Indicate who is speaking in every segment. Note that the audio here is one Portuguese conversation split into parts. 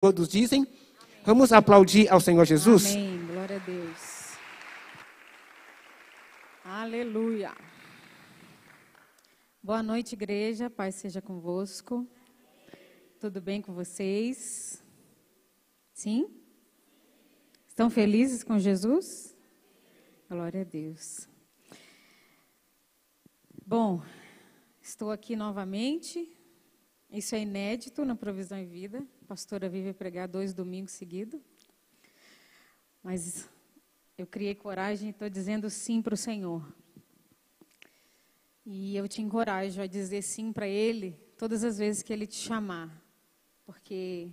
Speaker 1: todos dizem? Vamos aplaudir ao Senhor Jesus?
Speaker 2: Amém. Glória a Deus. Aleluia. Boa noite, igreja. Paz seja convosco. Tudo bem com vocês? Sim? Estão felizes com Jesus? Glória a Deus. Bom, estou aqui novamente. Isso é inédito na Provisão e Vida. A pastora vive pregar 2 domingos seguidos. Mas eu criei coragem e estou dizendo sim para o Senhor. E eu te encorajo a dizer sim para Ele todas as vezes que Ele te chamar. Porque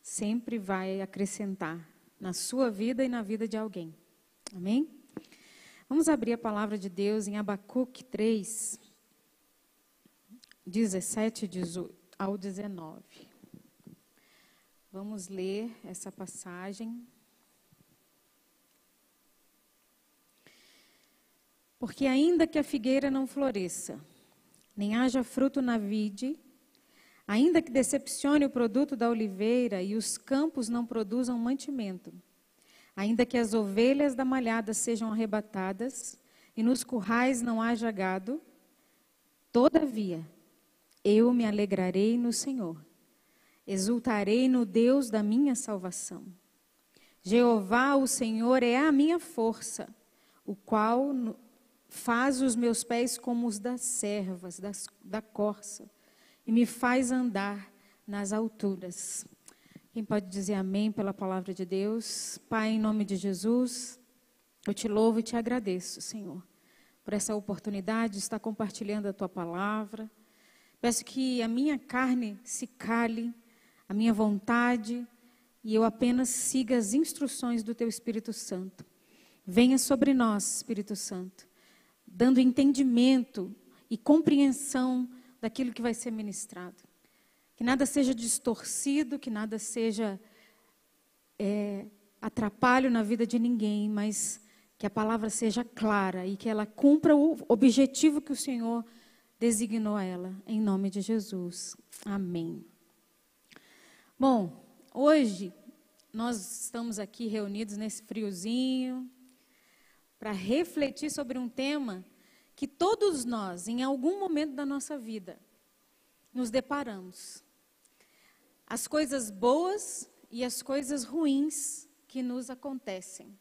Speaker 2: sempre vai acrescentar na sua vida e na vida de alguém. Amém? Vamos abrir a palavra de Deus em Abacuque 3, 17 ao 19. Vamos ler essa passagem. Porque ainda que a figueira não floresça, nem haja fruto na vide, ainda que decepcione o produto da oliveira e os campos não produzam mantimento, ainda que as ovelhas da malhada sejam arrebatadas e nos currais não haja gado, todavia eu me alegrarei no Senhor, exultarei no Deus da minha salvação. Jeová, o Senhor, é a minha força, o qual faz os meus pés como os das servas, da corça, e me faz andar nas alturas. Quem pode dizer amém pela palavra de Deus? Pai, em nome de Jesus, eu te louvo e te agradeço, Senhor, por essa oportunidade de estar compartilhando a tua palavra. Peço que a minha carne se cale, a minha vontade, e eu apenas siga as instruções do teu Espírito Santo. Venha sobre nós, Espírito Santo, dando entendimento e compreensão daquilo que vai ser ministrado. Que nada seja distorcido, que nada seja atrapalho na vida de ninguém, mas que a palavra seja clara e que ela cumpra o objetivo que o Senhor designou a ela, em nome de Jesus. Amém. Bom, hoje nós estamos aqui reunidos nesse friozinho para refletir sobre um tema que todos nós, em algum momento da nossa vida, nos deparamos. As coisas boas e as coisas ruins que nos acontecem.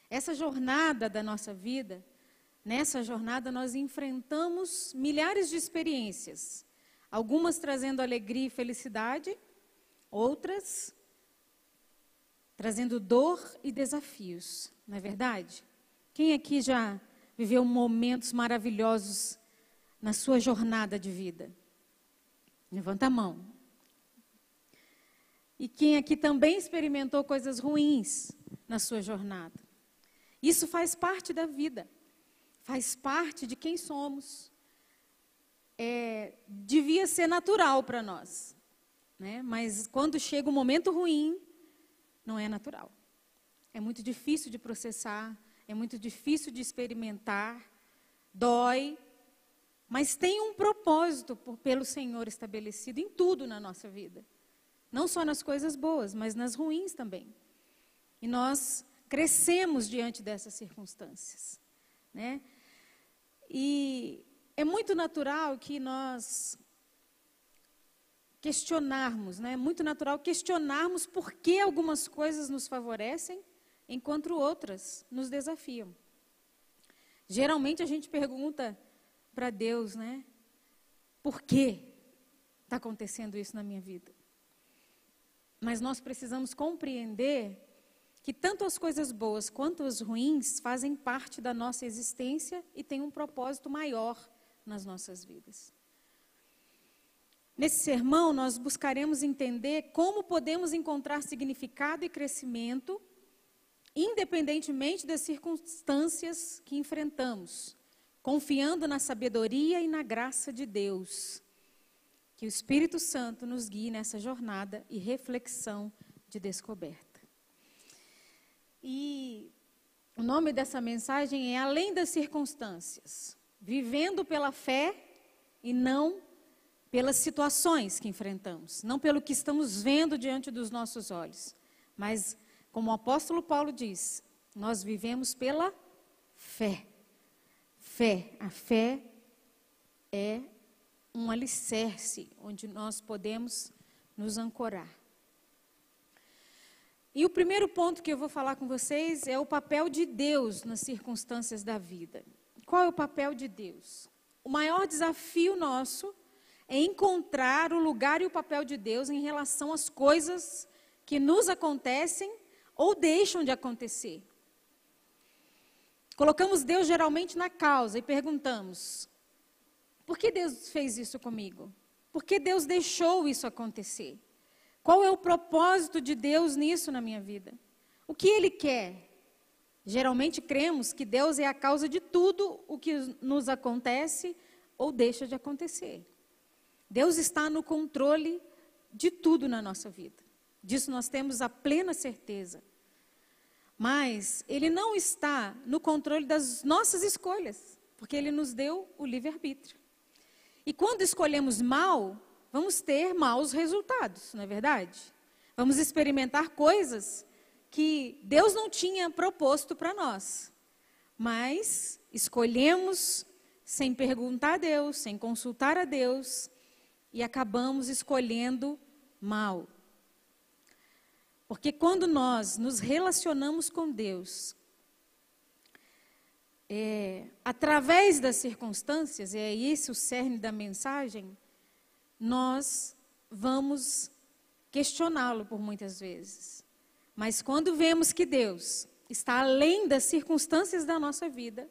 Speaker 2: Essa jornada da nossa vida, nessa jornada nós enfrentamos milhares de experiências, algumas trazendo alegria e felicidade, outras trazendo dor e desafios, não é verdade? Quem aqui já viveu momentos maravilhosos na sua jornada de vida? Levanta a mão. E quem aqui também experimentou coisas ruins na sua jornada? Isso faz parte da vida. Faz parte de quem somos. Devia ser natural para nós, né? Mas quando chega um momento ruim, não é natural. É muito difícil de processar, é muito difícil de experimentar, dói, mas tem um propósito pelo Senhor estabelecido em tudo na nossa vida. Não só nas coisas boas, mas nas ruins também. E nós crescemos diante dessas circunstâncias, né? E é muito natural que nós questionarmos, né? É muito natural questionarmos por que algumas coisas nos favorecem, enquanto outras nos desafiam. Geralmente a gente pergunta para Deus, né? Por que está acontecendo isso na minha vida? Mas nós precisamos compreender que tanto as coisas boas quanto as ruins fazem parte da nossa existência e têm um propósito maior nas nossas vidas. Nesse sermão, nós buscaremos entender como podemos encontrar significado e crescimento, independentemente das circunstâncias que enfrentamos, confiando na sabedoria e na graça de Deus. Que o Espírito Santo nos guie nessa jornada e reflexão de descoberta. E o nome dessa mensagem é Além das Circunstâncias, vivendo pela fé e não pelas situações que enfrentamos, não pelo que estamos vendo diante dos nossos olhos. Mas, como o apóstolo Paulo diz, nós vivemos pela fé. Fé. A fé é um alicerce onde nós podemos nos ancorar. E o primeiro ponto que eu vou falar com vocês é o papel de Deus nas circunstâncias da vida. Qual é o papel de Deus? O maior desafio nosso é encontrar o lugar e o papel de Deus em relação às coisas que nos acontecem ou deixam de acontecer. Colocamos Deus geralmente na causa e perguntamos: por que Deus fez isso comigo? Por que Deus deixou isso acontecer? Qual é o propósito de Deus nisso na minha vida? O que Ele quer? Geralmente cremos que Deus é a causa de tudo o que nos acontece ou deixa de acontecer. Deus está no controle de tudo na nossa vida. Disso nós temos a plena certeza. Mas Ele não está no controle das nossas escolhas, porque Ele nos deu o livre-arbítrio. E quando escolhemos mal, vamos ter maus resultados, não é verdade? Vamos experimentar coisas que Deus não tinha proposto para nós. Mas escolhemos sem perguntar a Deus, sem consultar a Deus, e acabamos escolhendo mal. Porque quando nós nos relacionamos com Deus, através das circunstâncias, e é esse o cerne da mensagem, nós vamos questioná-lo por muitas vezes. Mas quando vemos que Deus está além das circunstâncias da nossa vida,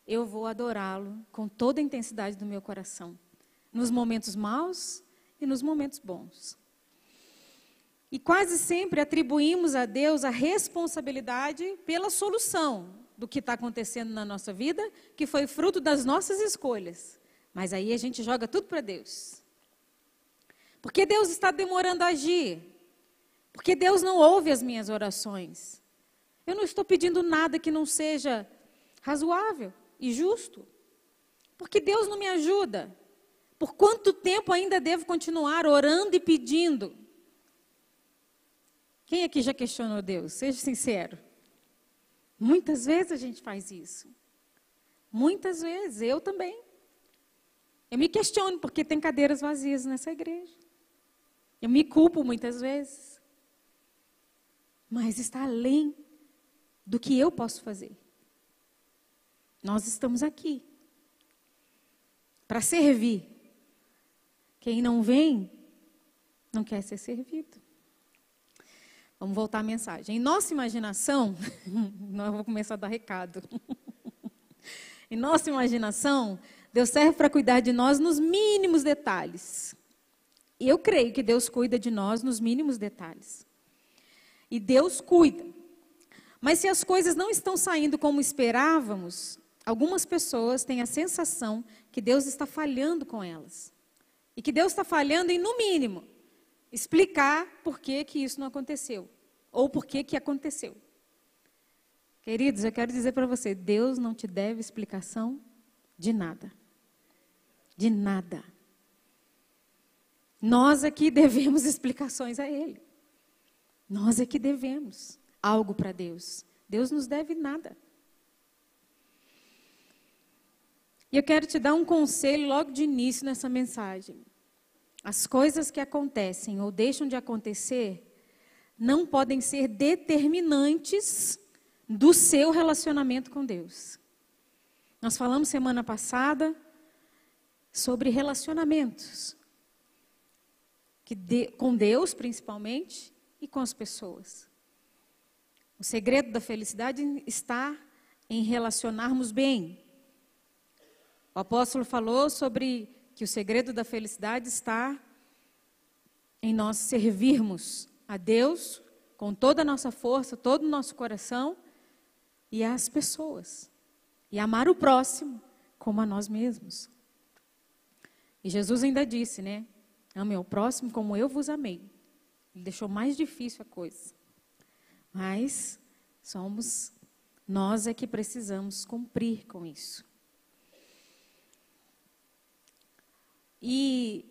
Speaker 2: eu vou adorá-lo com toda a intensidade do meu coração. Nos momentos maus e nos momentos bons. E quase sempre atribuímos a Deus a responsabilidade pela solução do que está acontecendo na nossa vida, que foi fruto das nossas escolhas. Mas aí a gente joga tudo para Deus. Porque Deus está demorando a agir. Porque Deus não ouve as minhas orações. Eu não estou pedindo nada que não seja razoável e justo. Porque Deus não me ajuda. Por quanto tempo ainda devo continuar orando e pedindo? Quem aqui já questionou Deus? Seja sincero. Muitas vezes a gente faz isso. Muitas vezes, eu também. Eu me questiono porque tem cadeiras vazias nessa igreja. Eu me culpo muitas vezes. Mas está além do que eu posso fazer. Nós estamos aqui para servir. Quem não vem, não quer ser servido. Vamos voltar à mensagem. Em nossa imaginação, eu vou começar a dar recado. Em nossa imaginação, Deus serve para cuidar de nós nos mínimos detalhes. E eu creio que Deus cuida de nós nos mínimos detalhes. E Deus cuida. Mas se as coisas não estão saindo como esperávamos, algumas pessoas têm a sensação que Deus está falhando com elas. E que Deus está falhando em, no mínimo, explicar por que isso não aconteceu. Ou por que aconteceu. Queridos, eu quero dizer para você, Deus não te deve explicação de nada. De nada. Nós aqui devemos explicações a Ele. Nós aqui devemos algo para Deus. Deus nos deve nada. E eu quero te dar um conselho logo de início nessa mensagem. As coisas que acontecem ou deixam de acontecer não podem ser determinantes do seu relacionamento com Deus. Nós falamos semana passada sobre relacionamentos. Com Deus, principalmente, e com as pessoas. O segredo da felicidade está em relacionarmos bem. O apóstolo falou sobre que o segredo da felicidade está em nós servirmos a Deus com toda a nossa força, todo o nosso coração e às pessoas. E amar o próximo como a nós mesmos. E Jesus ainda disse, né? Ame ao próximo como eu vos amei. Ele deixou mais difícil a coisa. Mas somos nós é que precisamos cumprir com isso. E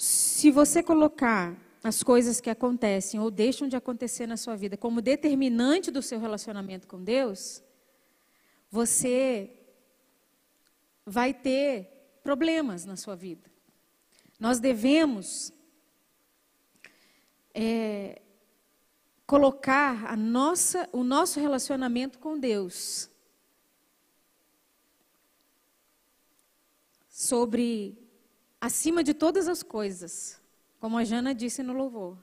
Speaker 2: se você colocar as coisas que acontecem ou deixam de acontecer na sua vida como determinante do seu relacionamento com Deus, você vai ter problemas na sua vida. Nós devemos colocar o nosso relacionamento com Deus acima de todas as coisas, como a Jana disse no louvor.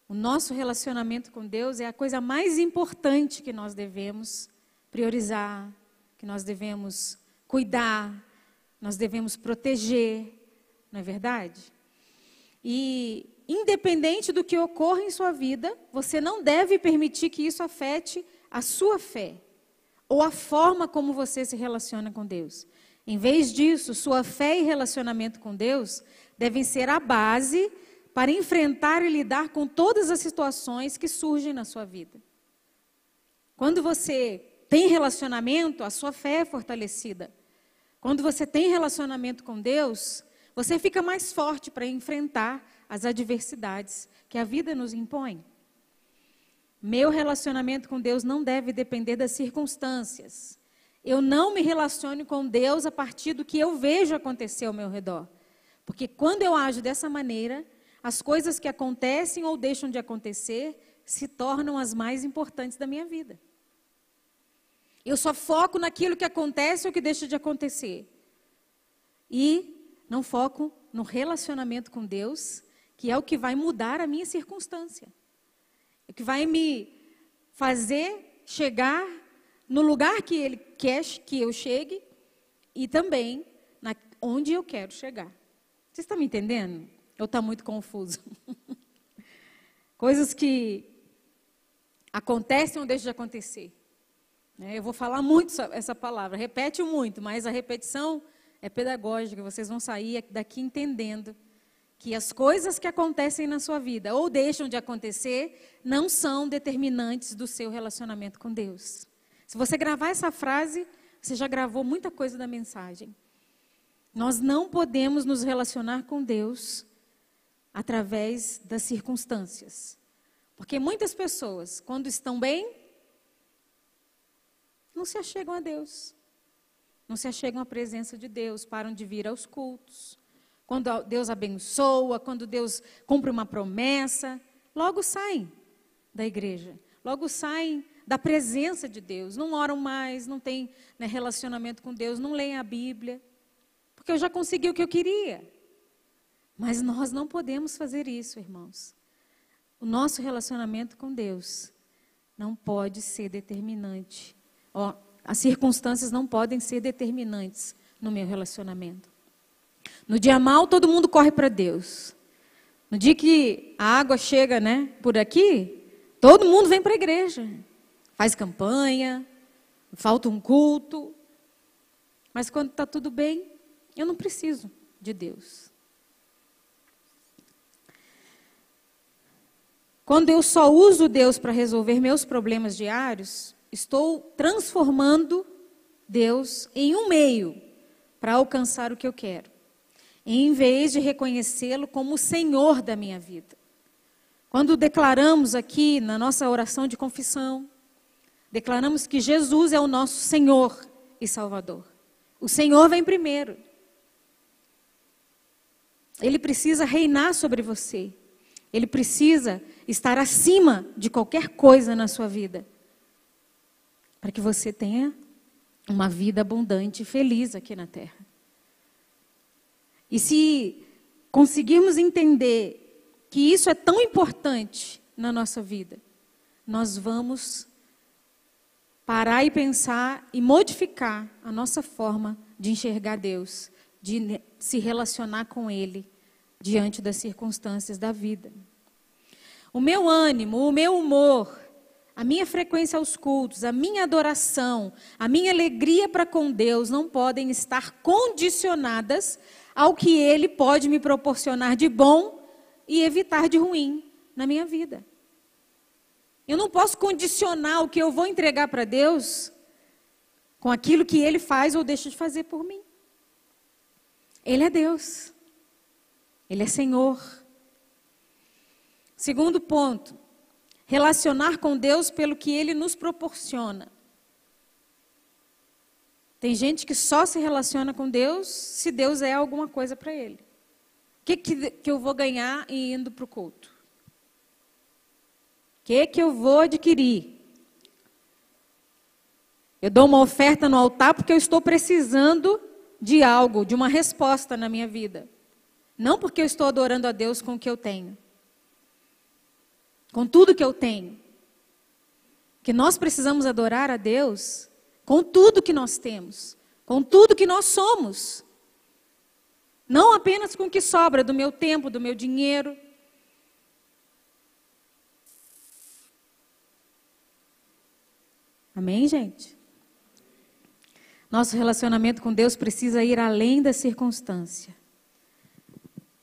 Speaker 2: O nosso relacionamento com Deus é a coisa mais importante que nós devemos priorizar, que nós devemos cuidar, nós devemos proteger, não é verdade? E, independente do que ocorra em sua vida, você não deve permitir que isso afete a sua fé ou a forma como você se relaciona com Deus. Em vez disso, sua fé e relacionamento com Deus devem ser a base para enfrentar e lidar com todas as situações que surgem na sua vida. Quando você tem relacionamento, a sua fé é fortalecida. Quando você tem relacionamento com Deus, você fica mais forte para enfrentar as adversidades que a vida nos impõe. Meu relacionamento com Deus não deve depender das circunstâncias. Eu não me relaciono com Deus a partir do que eu vejo acontecer ao meu redor. Porque quando eu ajo dessa maneira, as coisas que acontecem ou deixam de acontecer se tornam as mais importantes da minha vida. Eu só foco naquilo que acontece ou que deixa de acontecer. E não foco no relacionamento com Deus, que é o que vai mudar a minha circunstância. É o que vai me fazer chegar no lugar que Ele quer que eu chegue e também onde eu quero chegar. Você está me entendendo? Ou está muito confuso? Coisas que acontecem ou deixam de acontecer. Eu vou falar muito essa palavra, repete muito, mas a repetição é pedagógica. Vocês vão sair daqui entendendo que as coisas que acontecem na sua vida ou deixam de acontecer não são determinantes do seu relacionamento com Deus. Se você gravar essa frase, você já gravou muita coisa da mensagem. Nós não podemos nos relacionar com Deus através das circunstâncias. Porque muitas pessoas, quando estão bem, não se achegam a Deus. Não se achegam à presença de Deus, param de vir aos cultos. Quando Deus abençoa, quando Deus cumpre uma promessa, logo saem da igreja. Logo saem da presença de Deus. Não oram mais, não têm relacionamento com Deus, não leem a Bíblia. Porque eu já consegui o que eu queria. Mas nós não podemos fazer isso, irmãos. O nosso relacionamento com Deus não pode ser determinante. As circunstâncias não podem ser determinantes no meu relacionamento. No dia mal, todo mundo corre para Deus. No dia que a água chega, por aqui, todo mundo vem para a igreja. Faz campanha, falta um culto. Mas quando está tudo bem, eu não preciso de Deus. Quando eu só uso Deus para resolver meus problemas diários, estou transformando Deus em um meio para alcançar o que eu quero, em vez de reconhecê-lo como o Senhor da minha vida. Quando declaramos aqui na nossa oração de confissão, declaramos que Jesus é o nosso Senhor e Salvador. O Senhor vem primeiro. Ele precisa reinar sobre você. Ele precisa estar acima de qualquer coisa na sua vida, para que você tenha uma vida abundante e feliz aqui na terra. E se conseguirmos entender que isso é tão importante na nossa vida, nós vamos parar e pensar e modificar a nossa forma de enxergar Deus, de se relacionar com Ele diante das circunstâncias da vida. O meu ânimo, o meu humor, a minha frequência aos cultos, a minha adoração, a minha alegria para com Deus não podem estar condicionadas ao que Ele pode me proporcionar de bom e evitar de ruim na minha vida. Eu não posso condicionar o que eu vou entregar para Deus com aquilo que Ele faz ou deixa de fazer por mim. Ele é Deus. Ele é Senhor. Segundo ponto, relacionar com Deus pelo que Ele nos proporciona. Tem gente que só se relaciona com Deus se Deus é alguma coisa para ele. O que eu vou ganhar indo para o culto? O que eu vou adquirir? Eu dou uma oferta no altar porque eu estou precisando de algo, de uma resposta na minha vida. Não porque eu estou adorando a Deus com o que eu tenho. Com tudo que eu tenho. Que nós precisamos adorar a Deus com tudo que nós temos. Com tudo que nós somos. Não apenas com o que sobra do meu tempo, do meu dinheiro. Amém, gente? Nosso relacionamento com Deus precisa ir além da circunstância.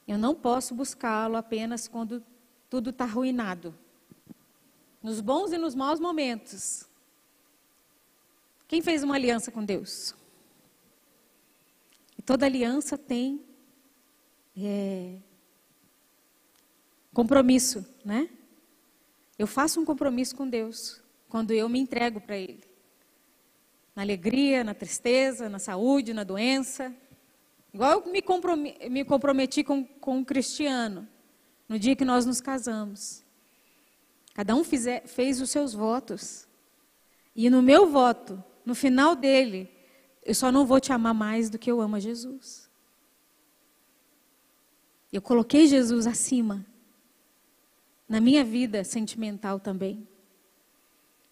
Speaker 2: Eu não posso buscá-lo apenas quando tudo está arruinado. Nos bons e nos maus momentos. Quem fez uma aliança com Deus? E toda aliança tem compromisso, né? Eu faço um compromisso com Deus quando eu me entrego para Ele. Na alegria, na tristeza, na saúde, na doença. Igual eu me comprometi com um cristiano no dia que nós nos casamos. Cada um fez os seus votos. E no meu voto, no final dele, eu só não vou te amar mais do que eu amo a Jesus. Eu coloquei Jesus acima. Na minha vida sentimental também.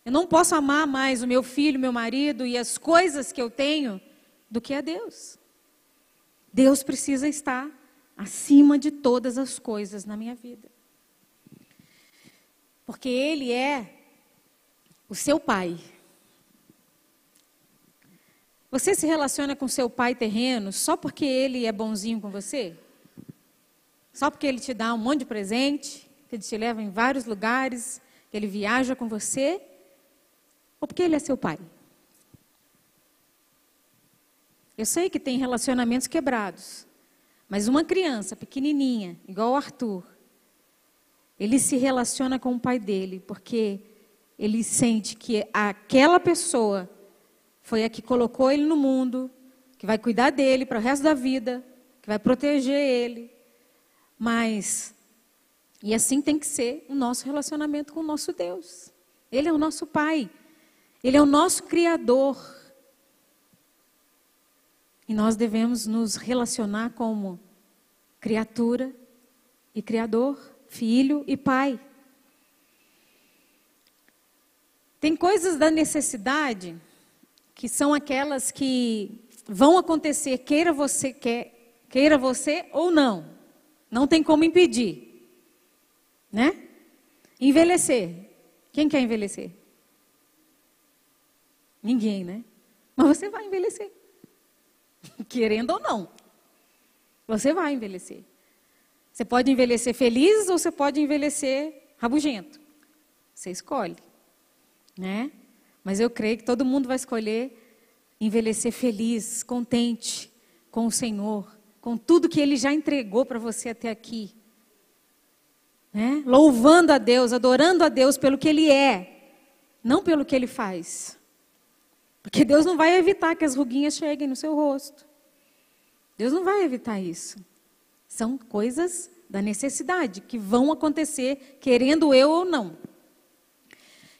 Speaker 2: Eu não posso amar mais o meu filho, meu marido e as coisas que eu tenho do que a Deus. Deus precisa estar acima de todas as coisas na minha vida. Porque Ele é o seu pai. Você se relaciona com seu pai terreno só porque ele é bonzinho com você? Só porque ele te dá um monte de presente, que ele te leva em vários lugares, que ele viaja com você? Ou porque ele é seu pai? Eu sei que tem relacionamentos quebrados, mas uma criança pequenininha, igual o Arthur, ele se relaciona com o pai dele, porque ele sente que aquela pessoa foi a que colocou ele no mundo, que vai cuidar dele para o resto da vida, que vai proteger ele. E assim tem que ser o nosso relacionamento com o nosso Deus. Ele é o nosso pai. Ele é o nosso Criador. E nós devemos nos relacionar como criatura e Criador, filho e pai. Tem coisas da necessidade que são aquelas que vão acontecer, queira você ou não. Não tem como impedir. Né? Envelhecer. Quem quer envelhecer? Ninguém, né? Mas você vai envelhecer. Querendo ou não. Você vai envelhecer. Você pode envelhecer feliz ou você pode envelhecer rabugento. Você escolhe. Né? Mas eu creio que todo mundo vai escolher envelhecer feliz, contente com o Senhor, com tudo que Ele já entregou para você até aqui. Né? Louvando a Deus, adorando a Deus pelo que Ele é, não pelo que Ele faz. Porque Deus não vai evitar que as ruguinhas cheguem no seu rosto. Deus não vai evitar isso. São coisas da necessidade que vão acontecer, querendo eu ou não.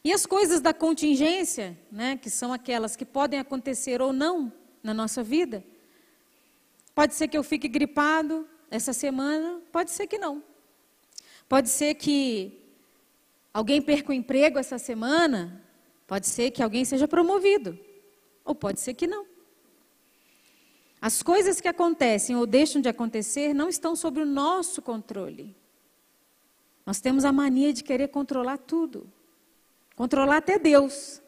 Speaker 2: E as coisas da contingência, né, que são aquelas que podem acontecer ou não na nossa vida. Pode ser que eu fique gripado essa semana, pode ser que não. Pode ser que alguém perca o emprego essa semana, pode ser que alguém seja promovido, ou pode ser que não. As coisas que acontecem ou deixam de acontecer não estão sob o nosso controle. Nós temos a mania de querer controlar tudo. Controlar até Deus.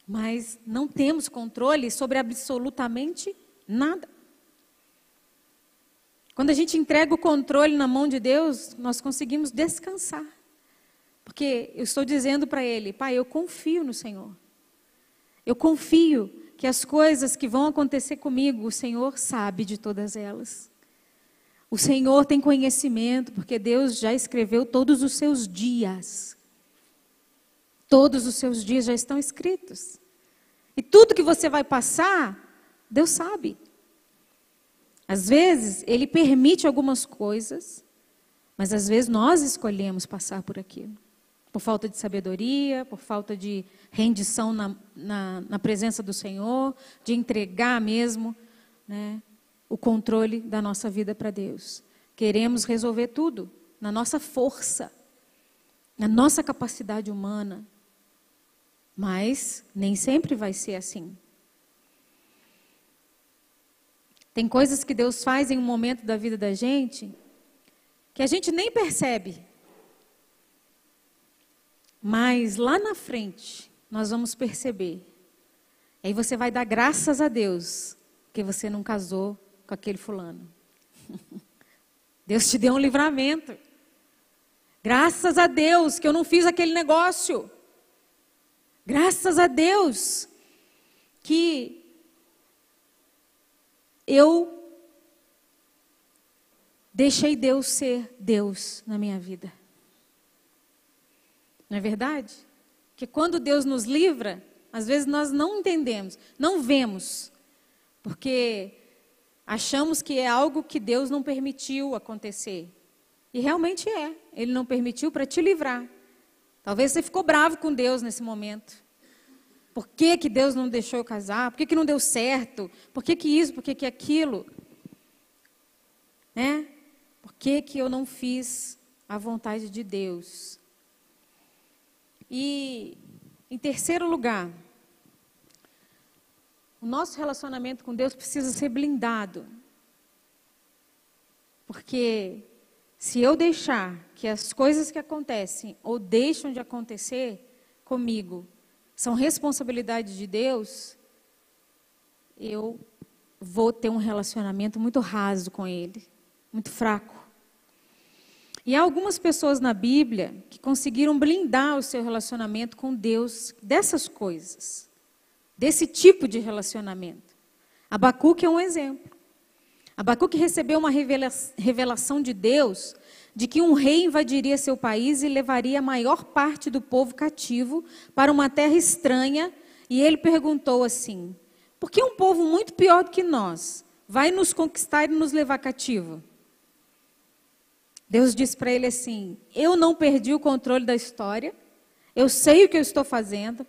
Speaker 2: Mas não temos controle sobre absolutamente nada. Quando a gente entrega o controle na mão de Deus, nós conseguimos descansar. Porque eu estou dizendo para Ele, Pai, eu confio no Senhor. Eu confio que as coisas que vão acontecer comigo, o Senhor sabe de todas elas. O Senhor tem conhecimento, porque Deus já escreveu todos os seus dias. Todos os seus dias já estão escritos. E tudo que você vai passar, Deus sabe. Às vezes, Ele permite algumas coisas, mas às vezes nós escolhemos passar por aquilo. Por falta de sabedoria, por falta de rendição na presença do Senhor, de entregar mesmo, né, o controle da nossa vida para Deus. Queremos resolver tudo na nossa força, na nossa capacidade humana. Mas nem sempre vai ser assim. Tem coisas que Deus faz em um momento da vida da gente que a gente nem percebe. Mas lá na frente nós vamos perceber. Aí você vai dar graças a Deus que você não casou com aquele fulano. Deus te deu um livramento. Graças a Deus que eu não fiz aquele negócio. Graças a Deus que eu deixei Deus ser Deus na minha vida. Não é verdade? Que quando Deus nos livra, às vezes nós não entendemos, não vemos, porque achamos que é algo que Deus não permitiu acontecer. E realmente é, Ele não permitiu para te livrar. Talvez você ficou bravo com Deus nesse momento. Por que que Deus não deixou eu casar? Por que que não deu certo? Por que que isso? Por que que aquilo? Né? Por que que eu não fiz a vontade de Deus? E, em terceiro lugar, o nosso relacionamento com Deus precisa ser blindado. Porque se eu deixar que as coisas que acontecem ou deixam de acontecer comigo são responsabilidade de Deus, eu vou ter um relacionamento muito raso com Ele, muito fraco. E há algumas pessoas na Bíblia que conseguiram blindar o seu relacionamento com Deus dessas coisas, desse tipo de relacionamento. Abacuque é um exemplo. Abacuque recebeu uma revelação de Deus de que um rei invadiria seu país e levaria a maior parte do povo cativo para uma terra estranha. E ele perguntou assim: por que um povo muito pior do que nós vai nos conquistar e nos levar cativo? Deus disse para ele assim: eu não perdi o controle da história, eu sei o que eu estou fazendo.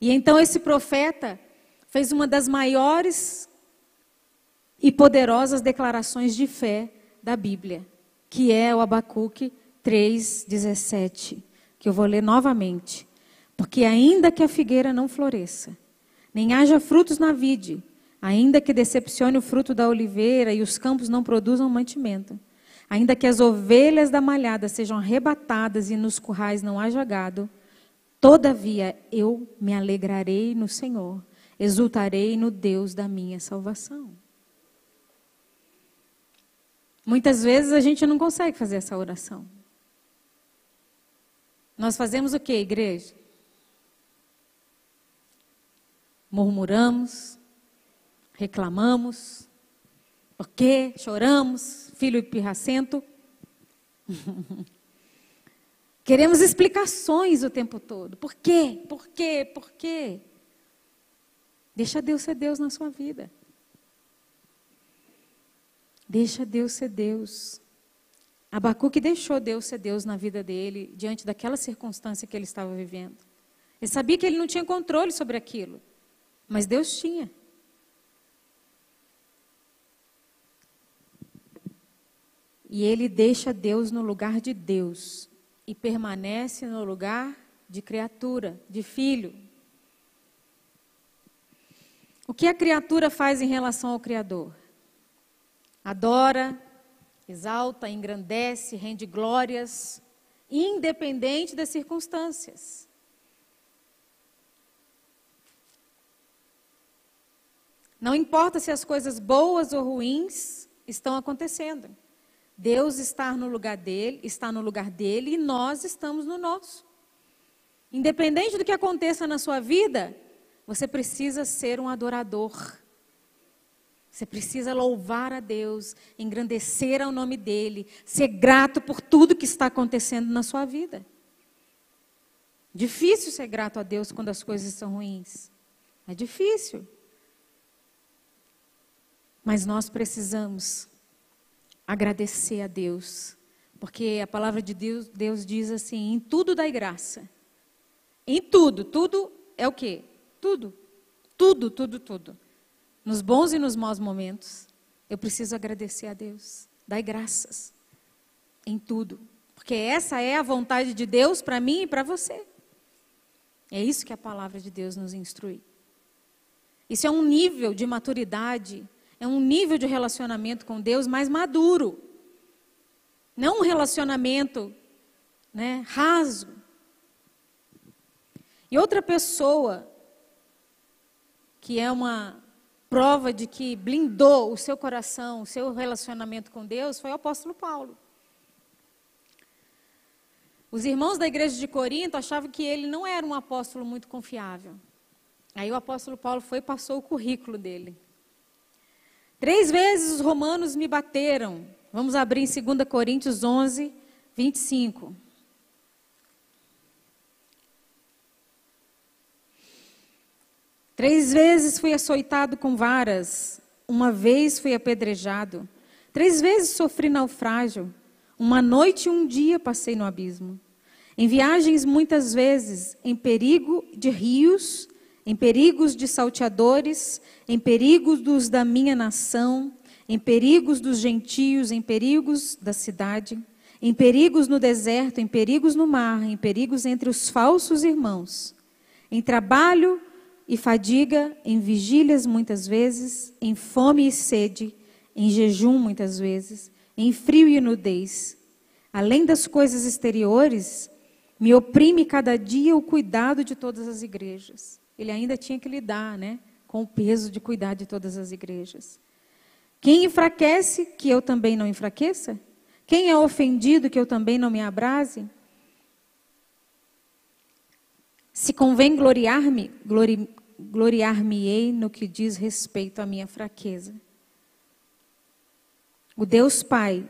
Speaker 2: E então esse profeta fez uma das maiores e poderosas declarações de fé da Bíblia, que é o Abacuque 3:17, que eu vou ler novamente. Porque ainda que a figueira não floresça, nem haja frutos na vide, ainda que decepcione o fruto da oliveira e os campos não produzam mantimento, ainda que as ovelhas da malhada sejam arrebatadas e nos currais não haja gado, todavia eu me alegrarei no Senhor, exultarei no Deus da minha salvação. Muitas vezes a gente não consegue fazer essa oração. Nós fazemos o quê, igreja? Murmuramos, reclamamos, porque choramos, filho pirracento. Queremos explicações o tempo todo. Por quê? Por quê? Por quê? Deixa Deus ser Deus na sua vida. Deixa Deus ser Deus. Abacuque deixou Deus ser Deus na vida dele, diante daquela circunstância que ele estava vivendo. Ele sabia que ele não tinha controle sobre aquilo, mas Deus tinha. E ele deixa Deus no lugar de Deus e permanece no lugar de criatura, de filho. O que a criatura faz em relação ao Criador? Adora, exalta, engrandece, rende glórias, independente das circunstâncias. Não importa se as coisas boas ou ruins estão acontecendo. Deus está no lugar dele e nós estamos no nosso. Independente do que aconteça na sua vida, você precisa ser um adorador. Você precisa louvar a Deus, engrandecer ao nome dEle, ser grato por tudo que está acontecendo na sua vida. Difícil ser grato a Deus quando as coisas são ruins. É difícil. Mas nós precisamos agradecer a Deus. Porque a palavra de Deus diz assim, em tudo dai graça. Em tudo. Tudo é o quê? Tudo. Tudo, tudo, tudo. Nos bons e nos maus momentos, eu preciso agradecer a Deus. Dai graças. Em tudo. Porque essa é a vontade de Deus para mim e para você. É isso que a palavra de Deus nos instrui. Isso é um nível de maturidade, é um nível de relacionamento com Deus mais maduro. Não um relacionamento, né, raso. E outra pessoa, que é uma prova de que blindou o seu coração, o seu relacionamento com Deus, foi o apóstolo Paulo. Os irmãos da igreja de Corinto achavam que ele não era um apóstolo muito confiável. Aí o apóstolo Paulo foi e passou o currículo dele. 3 vezes os romanos me bateram. Vamos abrir em 2 Coríntios 11, 25. Três vezes fui açoitado com varas, 1 vez fui apedrejado, 3 vezes sofri naufrágio, 1 noite e 1 dia passei no abismo. Em viagens muitas vezes, em perigo de rios, em perigos de salteadores, em perigos dos da minha nação, em perigos dos gentios, em perigos da cidade, em perigos no deserto, em perigos no mar, em perigos entre os falsos irmãos, em trabalho e fadiga, em vigílias muitas vezes, em fome e sede, em jejum muitas vezes, em frio e nudez. Além das coisas exteriores, me oprime cada dia o cuidado de todas as igrejas. Ele ainda tinha que lidar, né, com o peso de cuidar de todas as igrejas. Quem enfraquece, que eu também não enfraqueça? Quem é ofendido, que eu também não me abrase? Se convém gloriar-me, gloriar-me-ei no que diz respeito à minha fraqueza. O Deus Pai,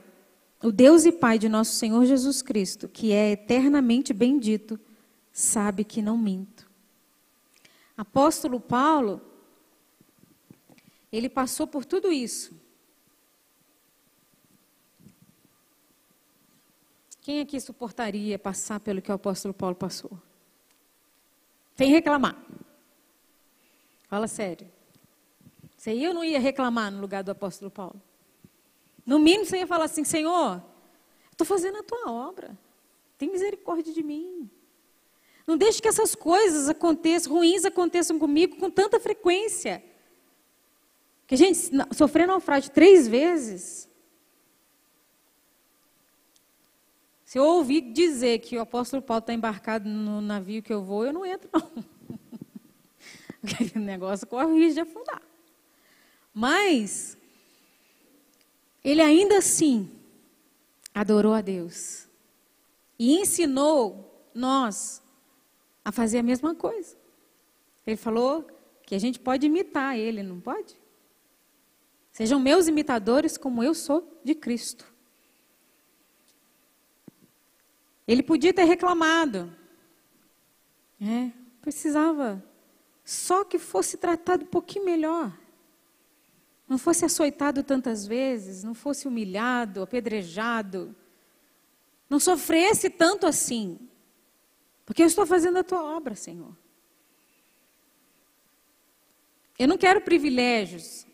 Speaker 2: o Deus e Pai de nosso Senhor Jesus Cristo, que é eternamente bendito, sabe que não minto. Apóstolo Paulo, ele passou por tudo isso. Quem aqui suportaria passar pelo que o apóstolo Paulo passou? Sem reclamar. Fala sério. Você ia ou não ia reclamar no lugar do apóstolo Paulo? No mínimo você ia falar assim, Senhor, estou fazendo a tua obra. Tem misericórdia de mim. Não deixe que essas coisas aconteçam, ruins aconteçam comigo com tanta frequência. Que a gente sofreu naufrágio 3 vezes. Se eu ouvir dizer que o apóstolo Paulo está embarcado no navio que eu vou, eu não entro, não. Aquele negócio corre o risco de afundar. Mas, ele ainda assim adorou a Deus. E ensinou nós a fazer a mesma coisa. Ele falou que a gente pode imitar ele, não pode? Sejam meus imitadores como eu sou de Cristo. Ele podia ter reclamado. Precisava só que fosse tratado um pouquinho melhor. Não fosse açoitado tantas vezes, não fosse humilhado, apedrejado. Não sofresse tanto assim. Porque eu estou fazendo a tua obra, Senhor. Eu não quero privilégios.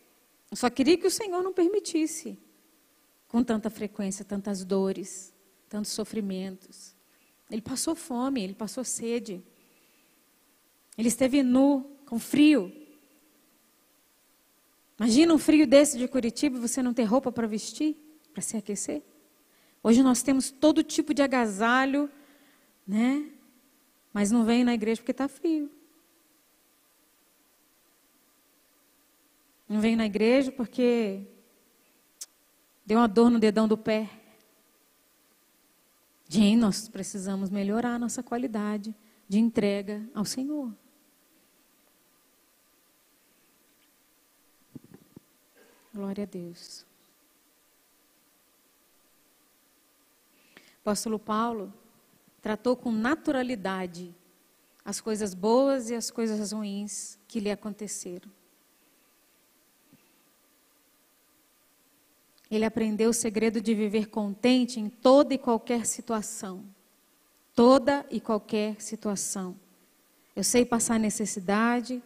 Speaker 2: Eu só queria que o Senhor não permitisse. Com tanta frequência, tantas dores, tantos sofrimentos. Ele passou fome, ele passou sede. Ele esteve nu, com frio. Imagina um frio desse de Curitiba e você não ter roupa para vestir, para se aquecer. Hoje nós temos todo tipo de agasalho, né? Mas não vem na igreja porque está frio. Não vem na igreja porque deu uma dor no dedão do pé. Gente, nós precisamos melhorar a nossa qualidade de entrega ao Senhor. Glória a Deus. O apóstolo Paulo tratou com naturalidade as coisas boas e as coisas ruins que lhe aconteceram. Ele aprendeu o segredo de viver contente em toda e qualquer situação. Toda e qualquer situação. Eu sei passar necessidade,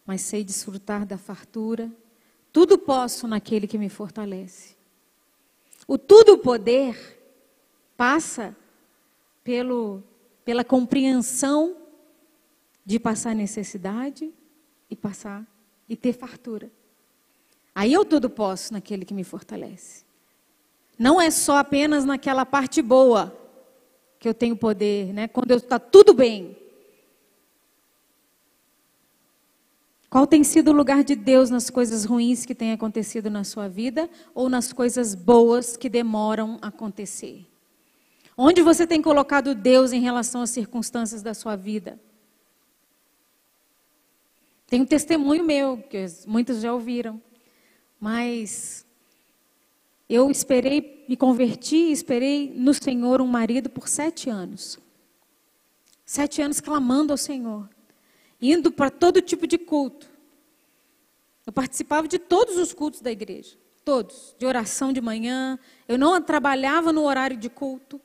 Speaker 2: mas sei desfrutar da fartura. Tudo posso naquele que me fortalece. O tudo poder passa pela compreensão de passar necessidade e ter fartura. Aí eu tudo posso naquele que me fortalece. Não é só apenas naquela parte boa que eu tenho poder, né? Quando está tudo bem. Qual tem sido o lugar de Deus nas coisas ruins que têm acontecido na sua vida ou nas coisas boas que demoram a acontecer? Onde você tem colocado Deus em relação às circunstâncias da sua vida? Tem um testemunho meu, que muitos já ouviram, mas eu me converti, esperei no Senhor um marido por 7 anos. 7 anos clamando ao Senhor, indo para todo tipo de culto. Eu participava de todos os cultos da igreja, todos, de oração de manhã. Eu não trabalhava no horário de culto.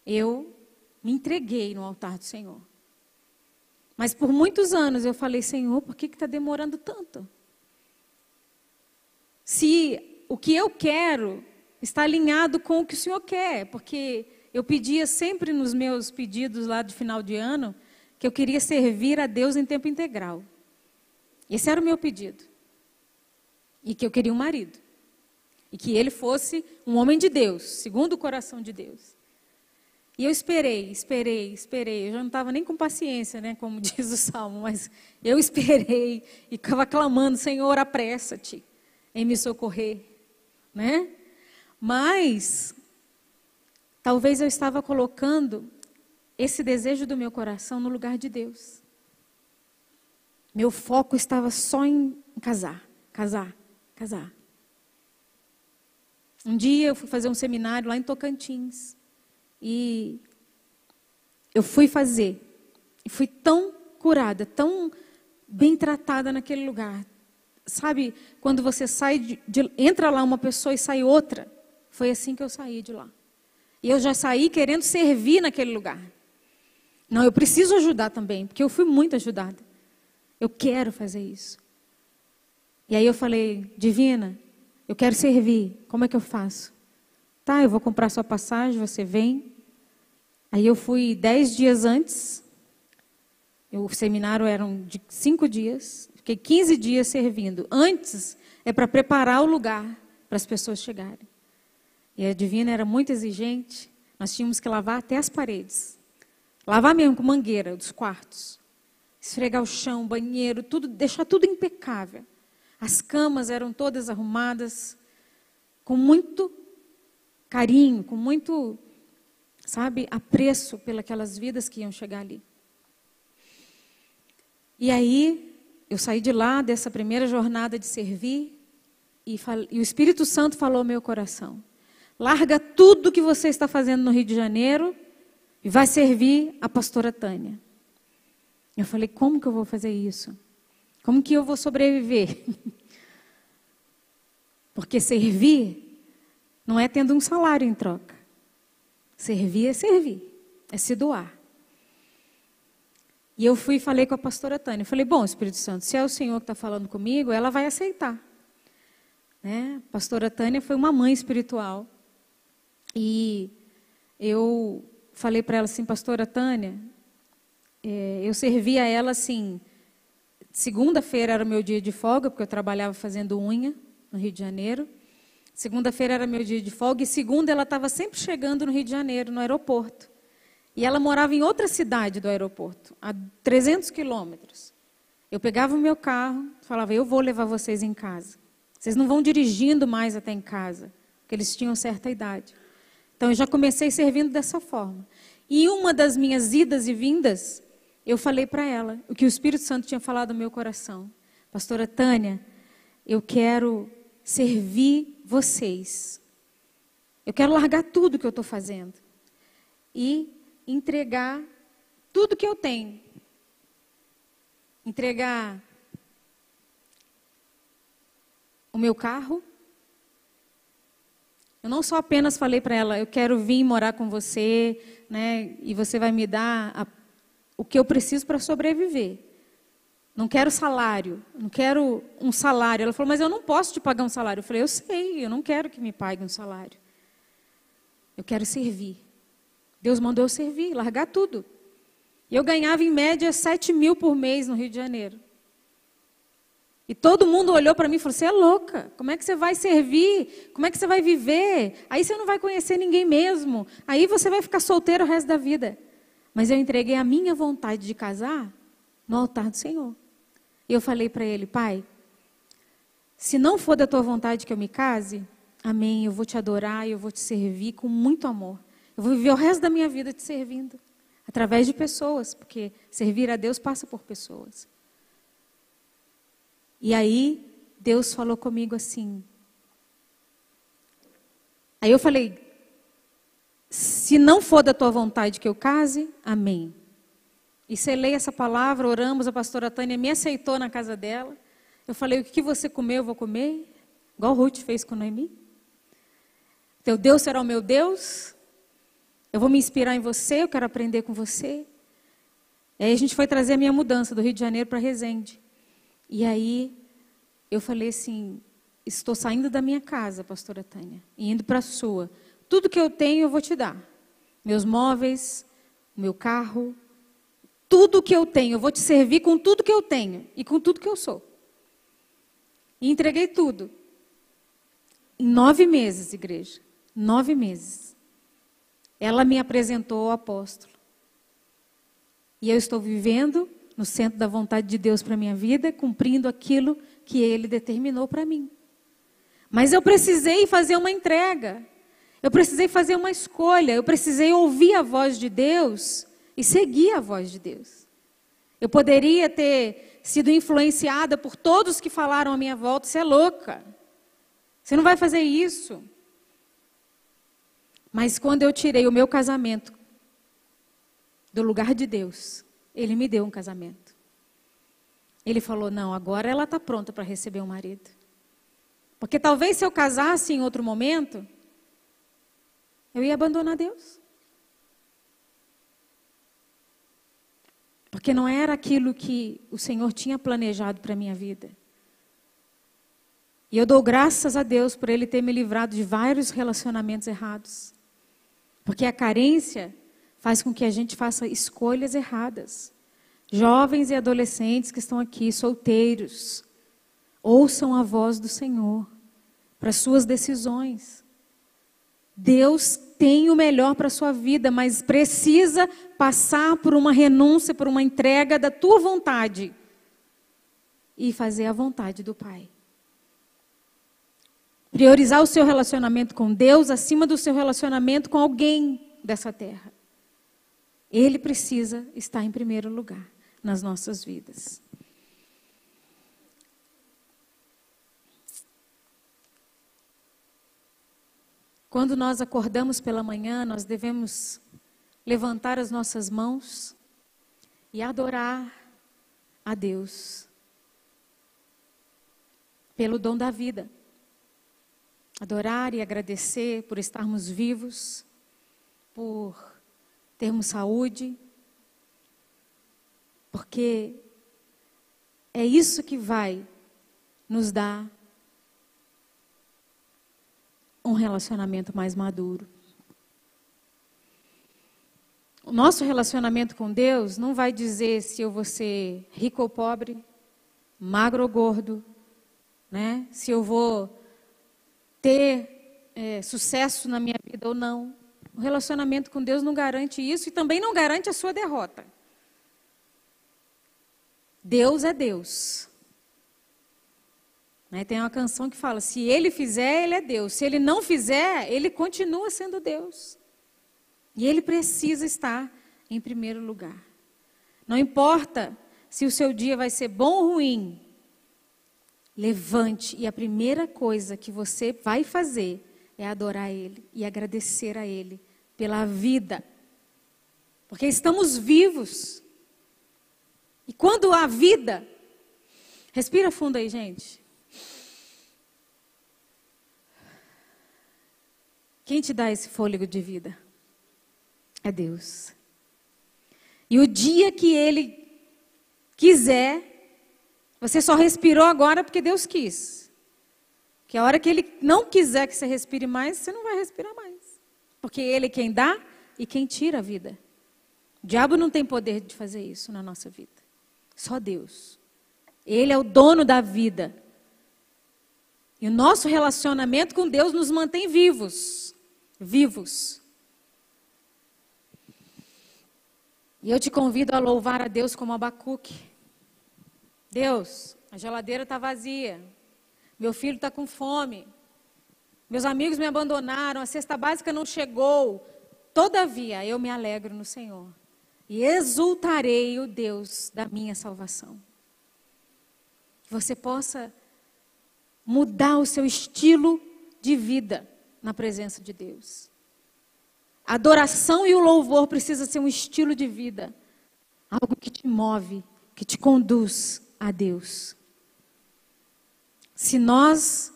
Speaker 2: Eu me entreguei no altar do Senhor. Mas por muitos anos eu falei, Senhor, por que está demorando tanto? Se o que eu quero está alinhado com o que o Senhor quer, porque eu pedia sempre nos meus pedidos lá de final de ano, que eu queria servir a Deus em tempo integral. Esse era o meu pedido. E que eu queria um marido. E que ele fosse um homem de Deus, segundo o coração de Deus. E eu esperei. Eu já não estava nem com paciência, né, como diz o Salmo, mas eu esperei e ficava clamando, Senhor, apressa-te em me socorrer, né? Mas talvez eu estava colocando esse desejo do meu coração no lugar de Deus. Meu foco estava só em casar. Um dia eu fui fazer um seminário lá em Tocantins. E eu fui fazer. E fui tão curada, tão bem tratada naquele lugar. Sabe, quando você sai entra lá uma pessoa e sai outra. Foi assim que eu saí de lá. E eu já saí querendo servir naquele lugar. Não, eu preciso ajudar também, porque eu fui muito ajudada. Eu quero fazer isso. E aí eu falei, Divina, eu quero servir. Como é que eu faço? Tá, eu vou comprar sua passagem, você vem. Aí eu fui 10 dias antes. O seminário eram de 5 dias. Fiquei 15 dias servindo. Antes é para preparar o lugar para as pessoas chegarem. E a Divina era muito exigente. Nós tínhamos que lavar até as paredes. Lavar mesmo com mangueira dos quartos. Esfregar o chão, banheiro, tudo, deixar tudo impecável. As camas eram todas arrumadas com muito carinho, com muito, sabe, apreço pelas vidas que iam chegar ali. E aí, eu saí de lá, dessa primeira jornada de servir, e o Espírito Santo falou ao meu coração, larga tudo que você está fazendo no Rio de Janeiro e vai servir a pastora Tânia. Eu falei, como que eu vou fazer isso? Como que eu vou sobreviver? Porque servir não é tendo um salário em troca. Servir, é se doar. E eu fui e falei com a pastora Tânia. Eu falei, bom, Espírito Santo, se é o Senhor que está falando comigo, ela vai aceitar. Né? A pastora Tânia foi uma mãe espiritual. E eu falei para ela assim, pastora Tânia, eu servi a ela assim, segunda-feira era o meu dia de folga, porque eu trabalhava fazendo unha no Rio de Janeiro. Segunda-feira era meu dia de folga e segunda ela estava sempre chegando no Rio de Janeiro, no aeroporto. E ela morava em outra cidade do aeroporto, a 300 quilômetros. Eu pegava o meu carro, falava, eu vou levar vocês em casa. Vocês não vão dirigindo mais até em casa, porque eles tinham certa idade. Então eu já comecei servindo dessa forma. E uma das minhas idas e vindas, eu falei para ela, o que o Espírito Santo tinha falado no meu coração. Pastora Tânia, eu quero servir vocês. Eu quero largar tudo que eu estou fazendo e entregar tudo que eu tenho. Entregar o meu carro. Eu não só apenas falei para ela, eu quero vir morar com você, né, e você vai me dar o que eu preciso para sobreviver. Não quero salário, não quero um salário. Ela falou, mas eu não posso te pagar um salário. Eu falei, eu sei, eu não quero que me pague um salário. Eu quero servir. Deus mandou eu servir, largar tudo. E eu ganhava, em média, 7.000 por mês no Rio de Janeiro. E todo mundo olhou para mim e falou, você é louca, como é que você vai servir? Como é que você vai viver? Aí você não vai conhecer ninguém mesmo. Aí você vai ficar solteiro o resto da vida. Mas eu entreguei a minha vontade de casar no altar do Senhor. E eu falei para ele, pai, se não for da tua vontade que eu me case, amém, eu vou te adorar e eu vou te servir com muito amor. Eu vou viver o resto da minha vida te servindo. Através de pessoas, porque servir a Deus passa por pessoas. E aí, Deus falou comigo assim. Aí eu falei, se não for da tua vontade que eu case, amém. E selei essa palavra, oramos, a pastora Tânia me aceitou na casa dela. Eu falei, o que você comer, eu vou comer. Igual Ruth fez com Noemi. Teu Deus será o meu Deus. Eu vou me inspirar em você, eu quero aprender com você. E aí a gente foi trazer a minha mudança do Rio de Janeiro para Resende. E aí eu falei assim, estou saindo da minha casa, pastora Tânia, e indo para a sua. Tudo que eu tenho eu vou te dar. Meus móveis, meu carro, tudo que eu tenho, eu vou te servir com tudo que eu tenho e com tudo que eu sou. E entreguei tudo. Em 9 meses, igreja. 9 meses. Ela me apresentou ao apóstolo. E eu estou vivendo no centro da vontade de Deus para a minha vida, cumprindo aquilo que Ele determinou para mim. Mas eu precisei fazer uma entrega. Eu precisei fazer uma escolha. Eu precisei ouvir a voz de Deus e seguir a voz de Deus. Eu poderia ter sido influenciada por todos que falaram à minha volta, você é louca. Você não vai fazer isso. Mas quando eu tirei o meu casamento do lugar de Deus, Ele me deu um casamento. Ele falou, não, agora ela está pronta para receber um marido. Porque talvez se eu casasse em outro momento, eu ia abandonar Deus. Porque não era aquilo que o Senhor tinha planejado para a minha vida. E eu dou graças a Deus por Ele ter me livrado de vários relacionamentos errados. Porque a carência faz com que a gente faça escolhas erradas. Jovens e adolescentes que estão aqui, solteiros, ouçam a voz do Senhor para suas decisões. Deus tem o melhor para a sua vida, mas precisa passar por uma renúncia, por uma entrega da tua vontade e fazer a vontade do Pai. Priorizar o seu relacionamento com Deus acima do seu relacionamento com alguém dessa terra. Ele precisa estar em primeiro lugar nas nossas vidas. Quando nós acordamos pela manhã, nós devemos levantar as nossas mãos e adorar a Deus pelo dom da vida. Adorar e agradecer por estarmos vivos, por termos saúde, porque é isso que vai nos dar um relacionamento mais maduro. O nosso relacionamento com Deus não vai dizer se eu vou ser rico ou pobre, magro ou gordo, né? Se eu vou ter sucesso na minha vida ou não. O relacionamento com Deus não garante isso e também não garante a sua derrota. Deus é Deus. Né? Tem uma canção que fala, se Ele fizer, Ele é Deus. Se Ele não fizer, Ele continua sendo Deus. E Ele precisa estar em primeiro lugar. Não importa se o seu dia vai ser bom ou ruim. levante e a primeira coisa que você vai fazer é adorar Ele e agradecer a Ele pela vida. Porque estamos vivos. E quando há vida, respira fundo aí, gente. Quem te dá esse fôlego de vida? É Deus. E o dia que Ele quiser, você só respirou agora porque Deus quis. Que a hora que Ele não quiser que você respire mais, você não vai respirar mais. Porque Ele é quem dá e quem tira a vida. O diabo não tem poder de fazer isso na nossa vida. Só Deus. Ele é o dono da vida. E o nosso relacionamento com Deus nos mantém vivos. Vivos. E eu te convido a louvar a Deus como Abacuque. Deus, a geladeira está vazia. Meu filho está com fome. Meus amigos me abandonaram. A cesta básica não chegou. Todavia, eu me alegro no Senhor. E exultarei o Deus da minha salvação. Que você possa mudar o seu estilo de vida na presença de Deus. A adoração e o louvor precisa ser um estilo de vida. Algo que te move, que te conduz a Deus. Se nós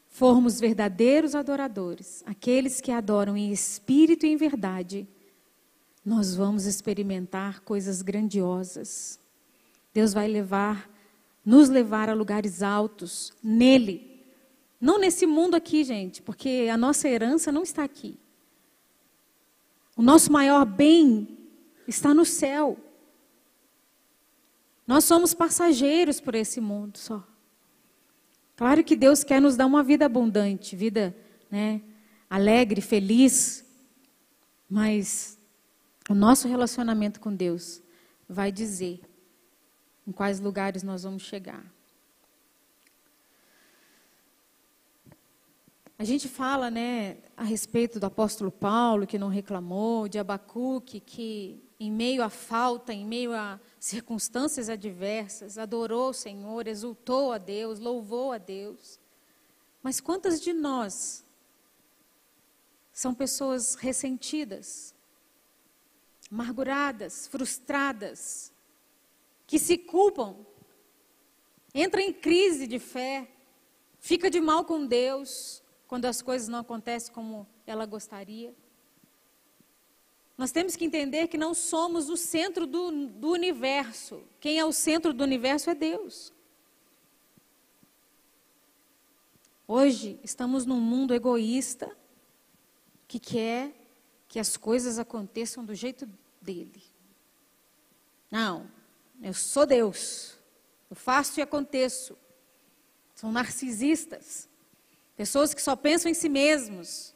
Speaker 2: formos verdadeiros adoradores, aqueles que adoram em espírito e em verdade, nós vamos experimentar coisas grandiosas. Deus vai nos levar a lugares altos nele. Não nesse mundo aqui, gente, porque a nossa herança não está aqui. O nosso maior bem está no céu. Nós somos passageiros por esse mundo só. Claro que Deus quer nos dar uma vida abundante, vida, alegre, feliz, mas o nosso relacionamento com Deus vai dizer em quais lugares nós vamos chegar. A gente fala, a respeito do apóstolo Paulo, que não reclamou, de Abacuque, que em meio à falta, em meio a circunstâncias adversas, adorou o Senhor, exultou a Deus, louvou a Deus. Mas quantas de nós são pessoas ressentidas, amarguradas, frustradas, que se culpam, entram em crise de fé, fica de mal com Deus, quando as coisas não acontecem como ela gostaria? Nós temos que entender que não somos o centro do universo. Quem é o centro do universo é Deus. Hoje estamos num mundo egoísta que quer que as coisas aconteçam do jeito dele. Não, eu sou Deus. Eu faço e aconteço. São narcisistas. Pessoas que só pensam em si mesmos,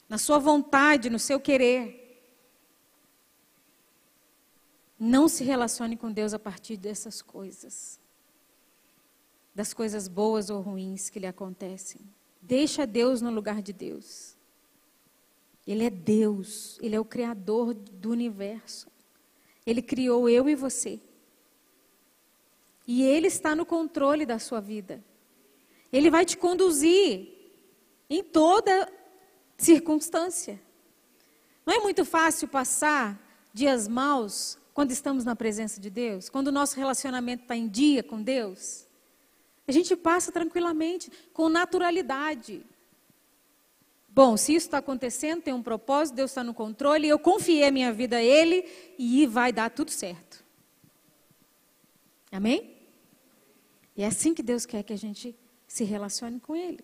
Speaker 2: na sua vontade, no seu querer. Não se relacione com Deus a partir dessas coisas. Das coisas boas ou ruins que lhe acontecem. Deixa Deus no lugar de Deus. Ele é Deus, Ele é o Criador do universo. Ele criou eu e você. E Ele está no controle da sua vida. Ele vai te conduzir em toda circunstância. Não é muito fácil passar dias maus quando estamos na presença de Deus? Quando o nosso relacionamento está em dia com Deus? A gente passa tranquilamente, com naturalidade. Bom, se isso está acontecendo, tem um propósito, Deus está no controle, eu confiei a minha vida a Ele e vai dar tudo certo. Amém? E é assim que Deus quer que a gente se relacione com Ele.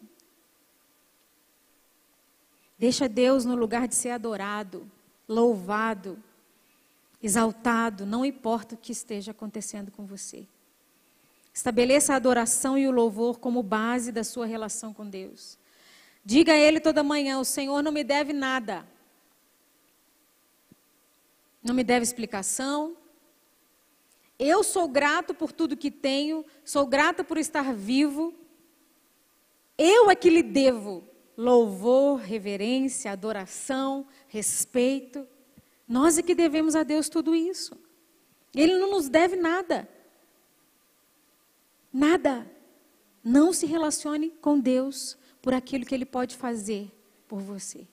Speaker 2: Deixa Deus no lugar de ser adorado, louvado, exaltado, não importa o que esteja acontecendo com você. Estabeleça a adoração e o louvor como base da sua relação com Deus. Diga a Ele toda manhã: o Senhor não me deve nada. Não me deve explicação. Eu sou grato por tudo que tenho, sou grata por estar vivo. Eu é que lhe devo louvor, reverência, adoração, respeito. Nós é que devemos a Deus tudo isso. Ele não nos deve nada. Nada. Não se relacione com Deus por aquilo que Ele pode fazer por você.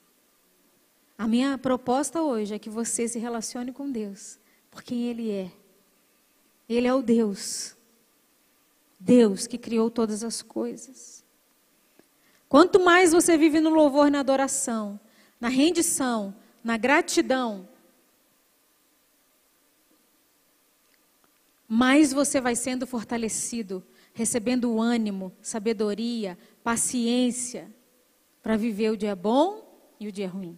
Speaker 2: A minha proposta hoje é que você se relacione com Deus por quem Ele é. Ele é o Deus que criou todas as coisas. Quanto mais você vive no louvor, na adoração, na rendição, na gratidão, mais você vai sendo fortalecido, recebendo o ânimo, sabedoria, paciência, para viver o dia bom e o dia ruim.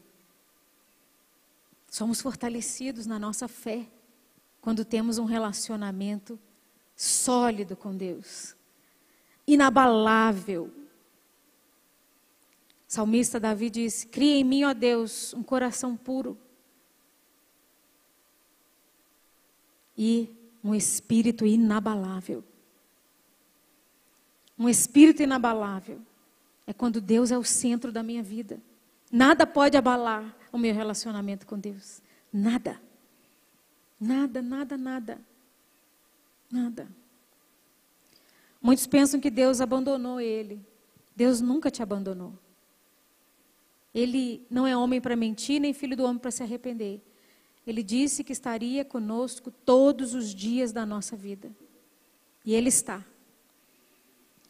Speaker 2: Somos fortalecidos na nossa fé, quando temos um relacionamento sólido com Deus, inabalável. O salmista Davi disse: cria em mim, ó Deus, um coração puro e um espírito inabalável. Um espírito inabalável é quando Deus é o centro da minha vida. Nada pode abalar o meu relacionamento com Deus. Nada. Nada, nada, nada. Nada. Muitos pensam que Deus abandonou ele. Deus nunca te abandonou. Ele não é homem para mentir, nem filho do homem para se arrepender. Ele disse que estaria conosco todos os dias da nossa vida. E Ele está.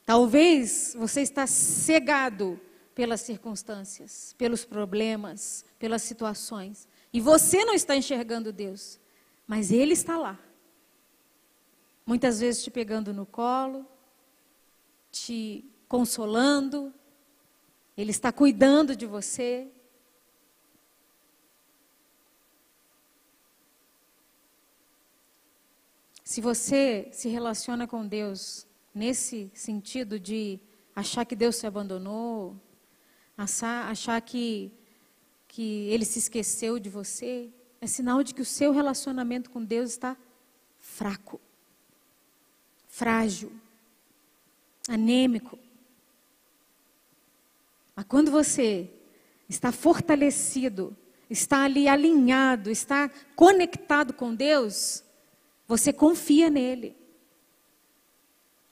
Speaker 2: Talvez você está cegado pelas circunstâncias, pelos problemas, pelas situações. E você não está enxergando Deus. Mas Ele está lá. Muitas vezes te pegando no colo, te consolando. Ele está cuidando de você. Se você se relaciona com Deus nesse sentido de achar que Deus se abandonou, achar que Ele se esqueceu de você, é sinal de que o seu relacionamento com Deus está fraco, frágil, anêmico. Mas quando você está fortalecido, está ali alinhado, está conectado com Deus, você confia nele.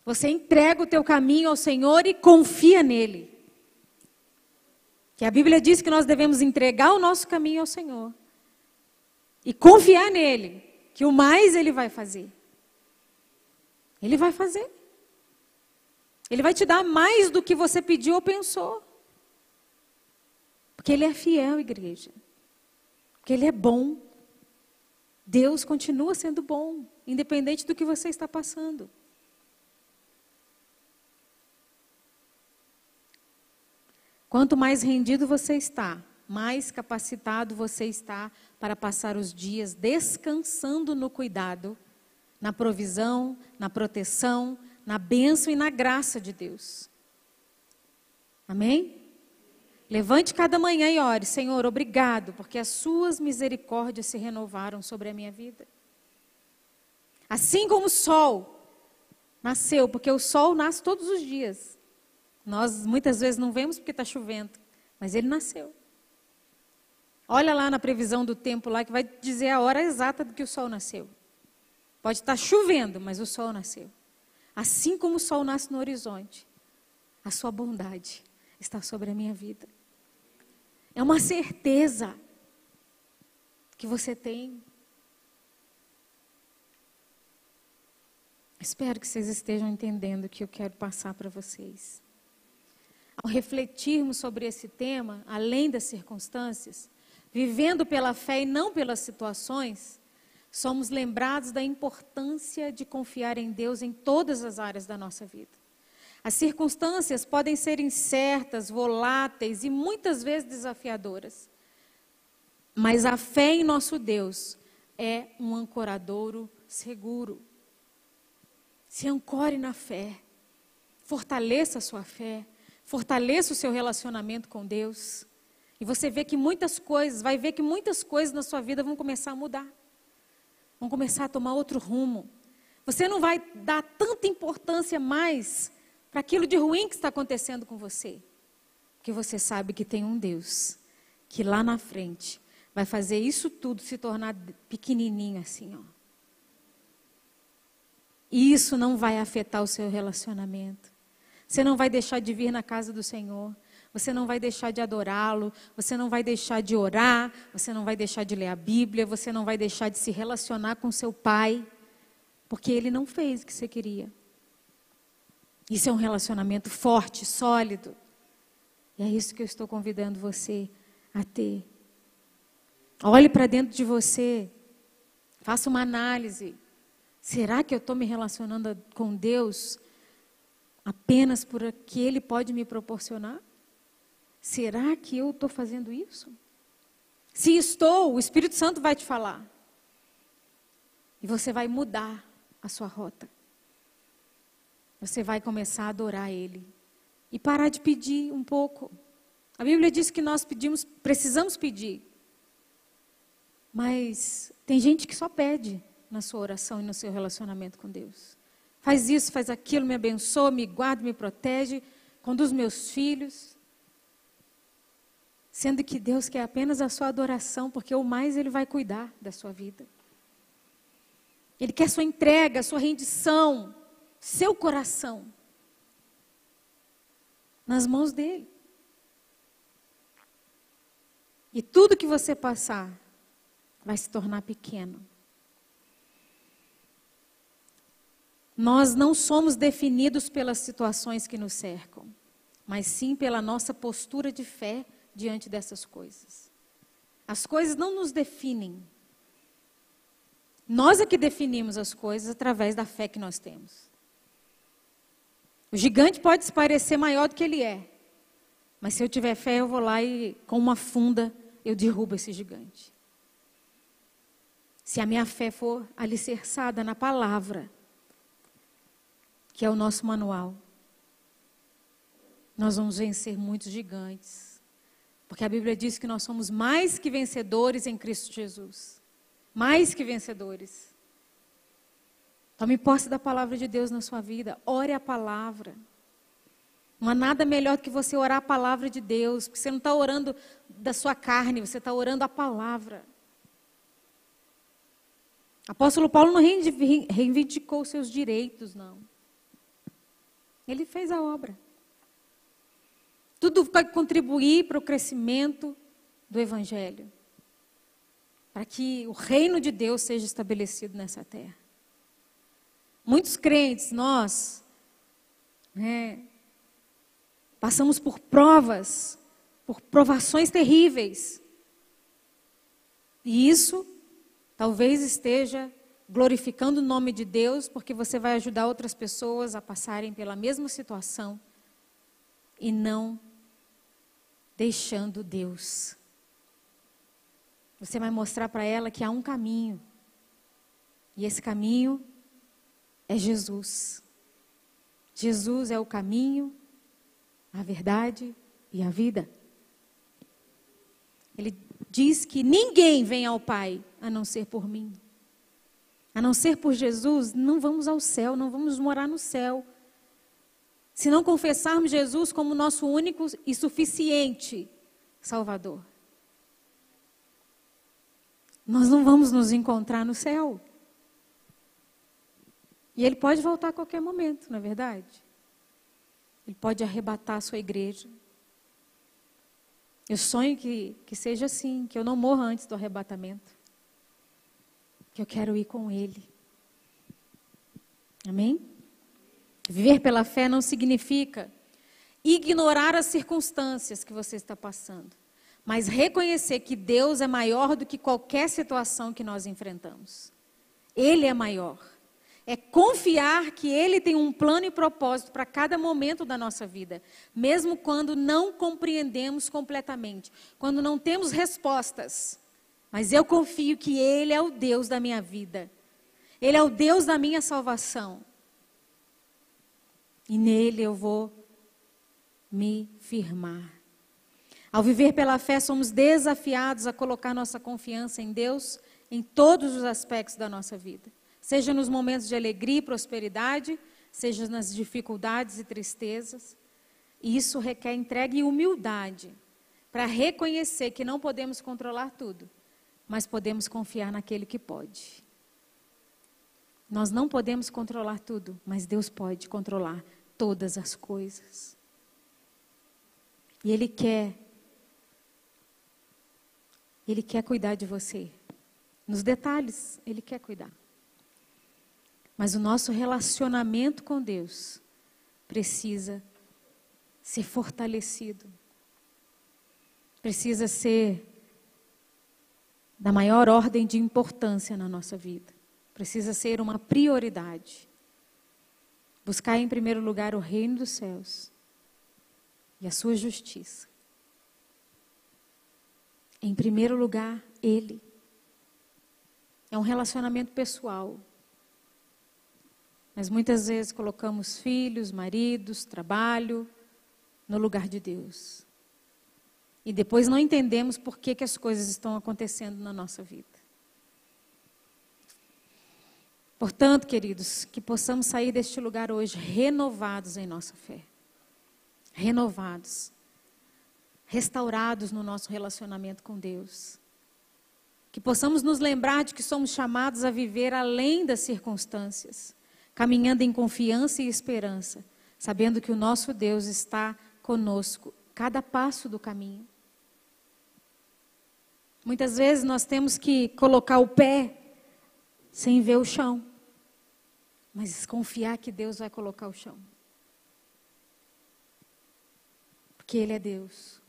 Speaker 2: Você entrega o teu caminho ao Senhor e confia nele. Que a Bíblia diz que nós devemos entregar o nosso caminho ao Senhor. E confiar nele, que o mais Ele vai fazer. Ele vai fazer. Ele vai te dar mais do que você pediu ou pensou. Porque Ele é fiel, igreja. Porque Ele é bom. Deus continua sendo bom, independente do que você está passando. Quanto mais rendido você está, mais capacitado você está para passar os dias descansando no cuidado, na provisão, na proteção, na bênção e na graça de Deus. Amém? Levante cada manhã e ore: Senhor, obrigado, porque as suas misericórdias se renovaram sobre a minha vida. Assim como o sol nasceu, porque o sol nasce todos os dias. Nós muitas vezes não vemos porque está chovendo, mas ele nasceu. Olha lá na previsão do tempo lá que vai dizer a hora exata do que o sol nasceu. Pode estar chovendo, mas o sol nasceu. Assim como o sol nasce no horizonte, a sua bondade está sobre a minha vida. É uma certeza que você tem. Espero que vocês estejam entendendo o que eu quero passar para vocês. Ao refletirmos sobre esse tema, além das circunstâncias, vivendo pela fé e não pelas situações, somos lembrados da importância de confiar em Deus em todas as áreas da nossa vida. As circunstâncias podem ser incertas, voláteis e muitas vezes desafiadoras. Mas a fé em nosso Deus é um ancoradouro seguro. Se ancore na fé. Fortaleça a sua fé. Fortaleça o seu relacionamento com Deus. E você vê que vai ver que muitas coisas na sua vida vão começar a mudar. Vão começar a tomar outro rumo. Você não vai dar tanta importância mais para aquilo de ruim que está acontecendo com você. Porque você sabe que tem um Deus que lá na frente vai fazer isso tudo se tornar pequenininho assim, ó. E isso não vai afetar o seu relacionamento. Você não vai deixar de vir na casa do Senhor. Você não vai deixar de adorá-lo. Você não vai deixar de orar. Você não vai deixar de ler a Bíblia. Você não vai deixar de se relacionar com seu pai. Porque ele não fez o que você queria. Isso é um relacionamento forte, sólido. E é isso que eu estou convidando você a ter. Olhe para dentro de você. Faça uma análise. Será que eu estou me relacionando com Deus apenas por o que Ele pode me proporcionar? Será que eu estou fazendo isso? Se estou, o Espírito Santo vai te falar. E você vai mudar a sua rota. Você vai começar a adorar Ele. E parar de pedir um pouco. A Bíblia diz que nós precisamos pedir. Mas tem gente que só pede na sua oração e no seu relacionamento com Deus. Faz isso, faz aquilo, me abençoa, me guarda, me protege, conduz meus filhos. Sendo que Deus quer apenas a sua adoração, porque o mais Ele vai cuidar da sua vida. Ele quer sua entrega, sua rendição, seu coração nas mãos dEle. E tudo que você passar vai se tornar pequeno. Nós não somos definidos pelas situações que nos cercam, mas sim pela nossa postura de fé diante dessas coisas. As coisas não nos definem. Nós é que definimos as coisas através da fé que nós temos. O gigante pode se parecer maior do que ele é. Mas se eu tiver fé, eu vou lá e com uma funda eu derrubo esse gigante. Se a minha fé for alicerçada na palavra, que é o nosso manual, nós vamos vencer muitos gigantes. Porque a Bíblia diz que nós somos mais que vencedores em Cristo Jesus. Mais que vencedores. Tome posse da palavra de Deus na sua vida. Ore a palavra. Não há nada melhor do que você orar a palavra de Deus. Porque você não está orando da sua carne, você está orando a palavra. Apóstolo Paulo não reivindicou seus direitos, não. Ele fez a obra. Tudo vai contribuir para o crescimento do Evangelho. Para que o reino de Deus seja estabelecido nessa terra. Muitos crentes, nós, passamos por provas, por provações terríveis. E isso talvez esteja glorificando o nome de Deus, porque você vai ajudar outras pessoas a passarem pela mesma situação e não deixando Deus. Você vai mostrar para ela que há um caminho. E esse caminho é Jesus. Jesus é o caminho, a verdade e a vida. Ele diz que ninguém vem ao Pai a não ser por mim. A não ser por Jesus, não vamos ao céu, não vamos morar no céu. Se não confessarmos Jesus como nosso único e suficiente Salvador, nós não vamos nos encontrar no céu. E Ele pode voltar a qualquer momento, não é verdade? Ele pode arrebatar a sua igreja. Eu sonho que seja assim, que eu não morra antes do arrebatamento. Que eu quero ir com Ele. Amém? Viver pela fé não significa ignorar as circunstâncias que você está passando, mas reconhecer que Deus é maior do que qualquer situação que nós enfrentamos. Ele é maior. É confiar que Ele tem um plano e propósito para cada momento da nossa vida, mesmo quando não compreendemos completamente, quando não temos respostas. Mas eu confio que Ele é o Deus da minha vida. Ele é o Deus da minha salvação. E nele eu vou me firmar. Ao viver pela fé, somos desafiados a colocar nossa confiança em Deus em todos os aspectos da nossa vida. Seja nos momentos de alegria e prosperidade, seja nas dificuldades e tristezas. E isso requer entrega e humildade para reconhecer que não podemos controlar tudo, mas podemos confiar naquele que pode. Nós não podemos controlar tudo, mas Deus pode controlar todas as coisas. E Ele quer cuidar de você. Nos detalhes, Ele quer cuidar. Mas o nosso relacionamento com Deus precisa ser fortalecido. Precisa ser da maior ordem de importância na nossa vida. Precisa ser uma prioridade. Buscar em primeiro lugar o reino dos céus e a sua justiça. Em primeiro lugar, Ele. É um relacionamento pessoal. Mas muitas vezes colocamos filhos, maridos, trabalho no lugar de Deus. E depois não entendemos por que as coisas estão acontecendo na nossa vida. Portanto, queridos, que possamos sair deste lugar hoje renovados em nossa fé. Renovados. Restaurados no nosso relacionamento com Deus. Que possamos nos lembrar de que somos chamados a viver além das circunstâncias, caminhando em confiança e esperança, sabendo que o nosso Deus está conosco, cada passo do caminho. Muitas vezes nós temos que colocar o pé sem ver o chão, mas confiar que Deus vai colocar o chão. Porque Ele é Deus,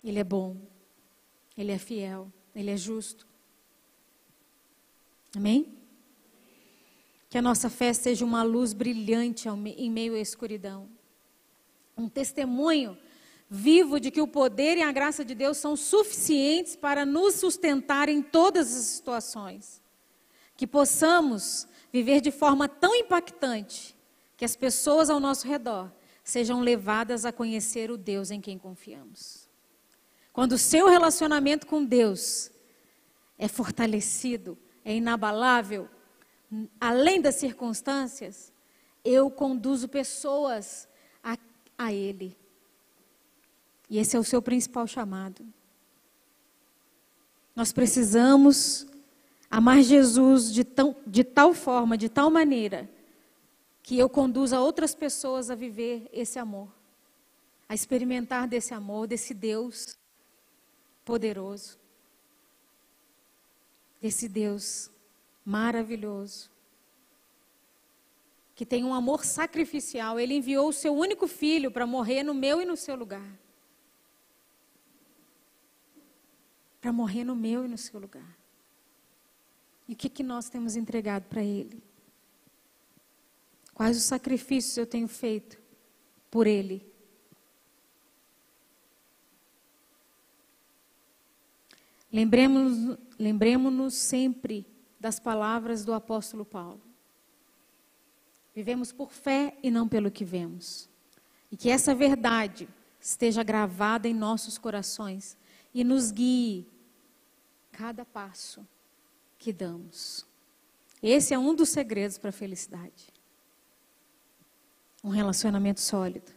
Speaker 2: Ele é bom, Ele é fiel, Ele é justo. Amém? Que a nossa fé seja uma luz brilhante em meio à escuridão. Um testemunho vivo de que o poder e a graça de Deus são suficientes para nos sustentar em todas as situações. Que possamos viver de forma tão impactante que as pessoas ao nosso redor sejam levadas a conhecer o Deus em quem confiamos. Quando o seu relacionamento com Deus é fortalecido, é inabalável, além das circunstâncias, eu conduzo pessoas a Ele. E esse é o seu principal chamado. Nós precisamos amar Jesus de tal forma, de tal maneira, que eu conduza outras pessoas a viver esse amor, a experimentar desse amor, desse Deus poderoso, desse Deus maravilhoso, que tem um amor sacrificial. Ele enviou o seu único filho para morrer no meu e no seu lugar. Para morrer no meu e no seu lugar. E o que nós temos entregado para Ele? Quais os sacrifícios eu tenho feito por Ele? Lembremos-nos sempre das palavras do apóstolo Paulo. Vivemos por fé e não pelo que vemos. E que essa verdade esteja gravada em nossos corações e nos guie cada passo que damos. Esse é um dos segredos para a felicidade. Um relacionamento sólido.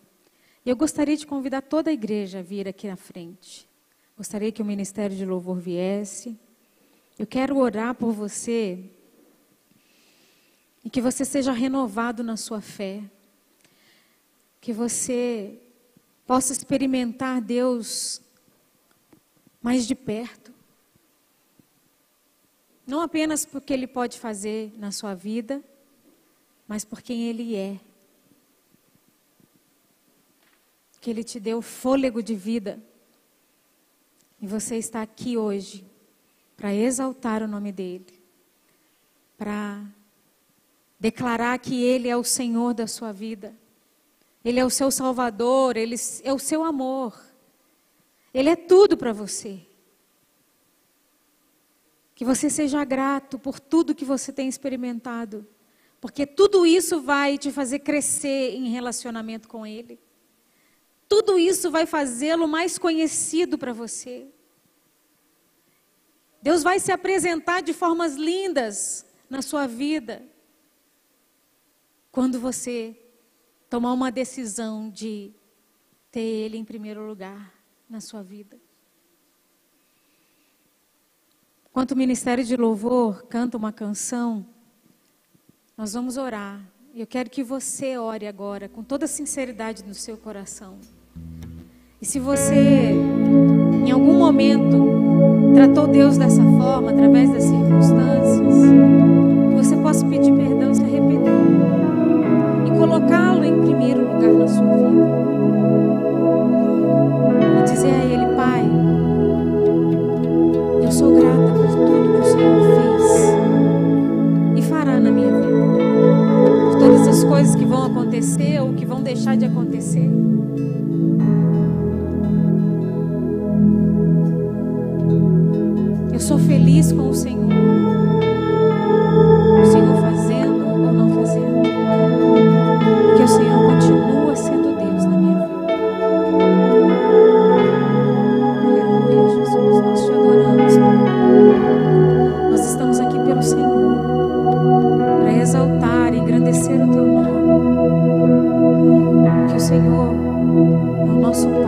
Speaker 2: E eu gostaria de convidar toda a igreja a vir aqui na frente. Gostaria que o Ministério de Louvor viesse. Eu quero orar por você e que você seja renovado na sua fé. Que você possa experimentar Deus mais de perto. Não apenas porque Ele pode fazer na sua vida, mas por quem Ele é. Que Ele te deu fôlego de vida. E você está aqui hoje para exaltar o nome dEle. Para declarar que Ele é o Senhor da sua vida. Ele é o seu Salvador, Ele é o seu amor. Ele é tudo para você. Que você seja grato por tudo que você tem experimentado. Porque tudo isso vai te fazer crescer em relacionamento com Ele. Tudo isso vai fazê-lo mais conhecido para você. Deus vai se apresentar de formas lindas na sua vida. Quando você tomar uma decisão de ter Ele em primeiro lugar na sua vida. Enquanto o Ministério de Louvor canta uma canção, nós vamos orar. Eu quero que você ore agora com toda a sinceridade no seu coração. E se você, em algum momento, tratou Deus dessa forma, através das circunstâncias, você possa pedir perdão e se arrepender. E colocá-lo em primeiro lugar na sua vida. E dizer a Ele: Pai, eu sou grata por tudo que o Senhor fez e fará na minha vida. Por todas as coisas que vão acontecer ou que vão deixar de acontecer. Eu sou feliz com o Senhor. O Senhor fazendo ou não fazendo. Porque o Senhor continua sendo Deus na minha vida. Aleluia, Jesus. Nós te adoramos, Pai. Nós estamos aqui pelo Senhor. Para exaltar e engrandecer o Teu nome. Que o Senhor é o nosso Pai.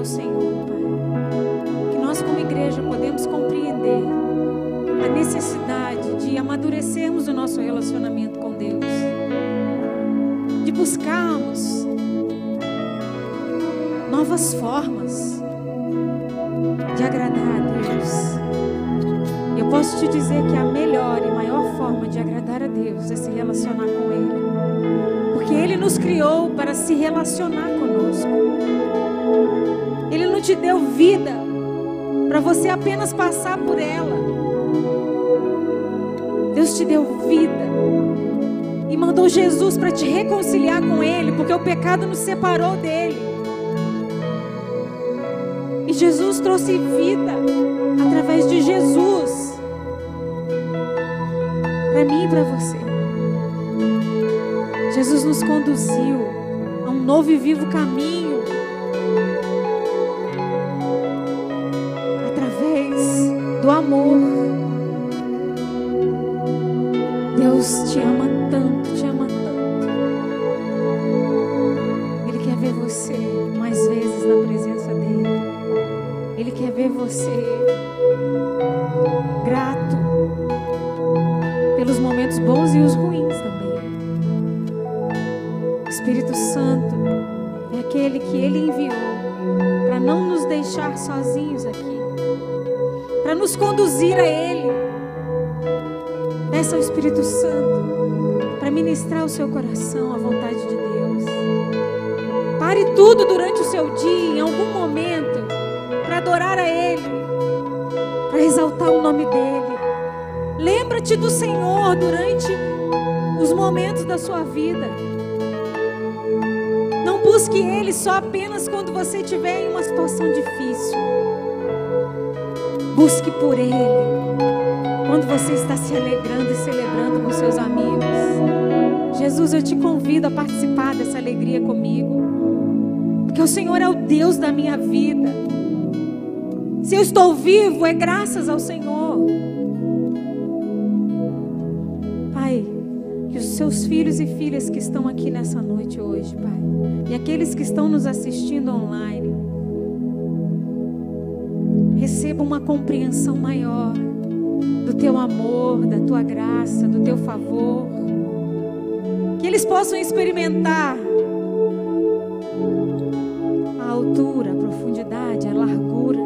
Speaker 2: Senhor, Pai, que nós como igreja podemos compreender a necessidade oportunidade de amadurecermos o nosso relacionamento com Deus, de buscarmos novas formas de agradar a Deus. Eu posso te dizer que a melhor e maior forma de agradar a Deus é se relacionar com Ele, porque Ele nos criou para se relacionar conosco. Ele não te deu vida para você apenas passar por ela. Deus te deu vida e mandou Jesus para te reconciliar com Ele, porque o pecado nos separou dele. E Jesus trouxe vida através de Jesus para mim e para você. Jesus nos conduziu a um novo e vivo caminho através do amor. Deus te ama tanto, te ama tanto. Ele quer ver você mais vezes na presença dele. Ele quer ver você grato pelos momentos bons e os ruins também. O Espírito Santo é aquele que Ele enviou para não nos deixar sozinhos aqui, para nos conduzir a Ele. Peça ao Espírito Santo para ministrar o seu coração à vontade de Deus. Pare tudo durante o seu dia, em algum momento, para adorar a Ele, para exaltar o nome dEle. Lembra-te do Senhor durante os momentos da sua vida. Não busque Ele só apenas quando você estiver em uma situação difícil. Busque por Ele quando você está se alegrando e celebrando com seus amigos. Jesus, eu te convido a participar dessa alegria comigo, porque o Senhor é o Deus da minha vida. Se eu estou vivo, é graças ao Senhor. Pai, que os seus filhos e filhas que estão aqui nessa noite hoje, Pai, e aqueles que estão nos assistindo online, recebam uma compreensão maior do teu amor, da tua graça, do teu favor. Que eles possam experimentar a altura, a profundidade, a largura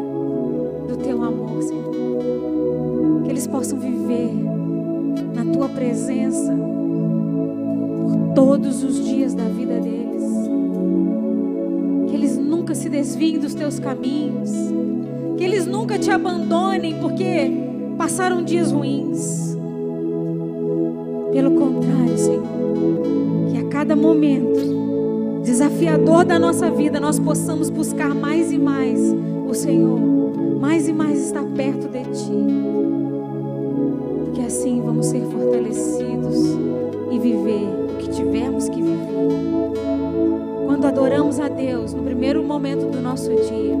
Speaker 2: do teu amor, Senhor. Que eles possam viver na tua presença por todos os dias da vida deles. Que eles nunca se desviem dos teus caminhos. Que eles nunca te abandonem porque passaram dias ruins. Pelo contrário, Senhor, que a cada momento desafiador da nossa vida nós possamos buscar mais e mais o Senhor, mais e mais estar perto de Ti, porque assim vamos ser fortalecidos e viver o que tivermos que viver. Quando adoramos a Deus no primeiro momento do nosso dia,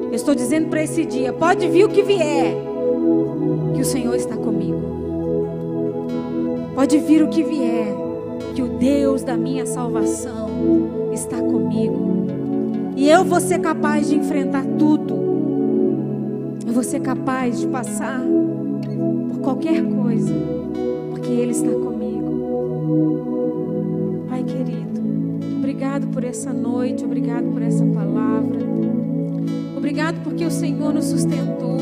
Speaker 2: eu estou dizendo para esse dia, pode vir o que vier, que o Senhor está comigo. Pode vir o que vier, que o Deus da minha salvação está comigo. E eu vou ser capaz de enfrentar tudo. Eu vou ser capaz de passar por qualquer coisa, porque Ele está comigo. Pai querido, obrigado por essa noite, obrigado por essa palavra. Obrigado porque o Senhor nos sustentou.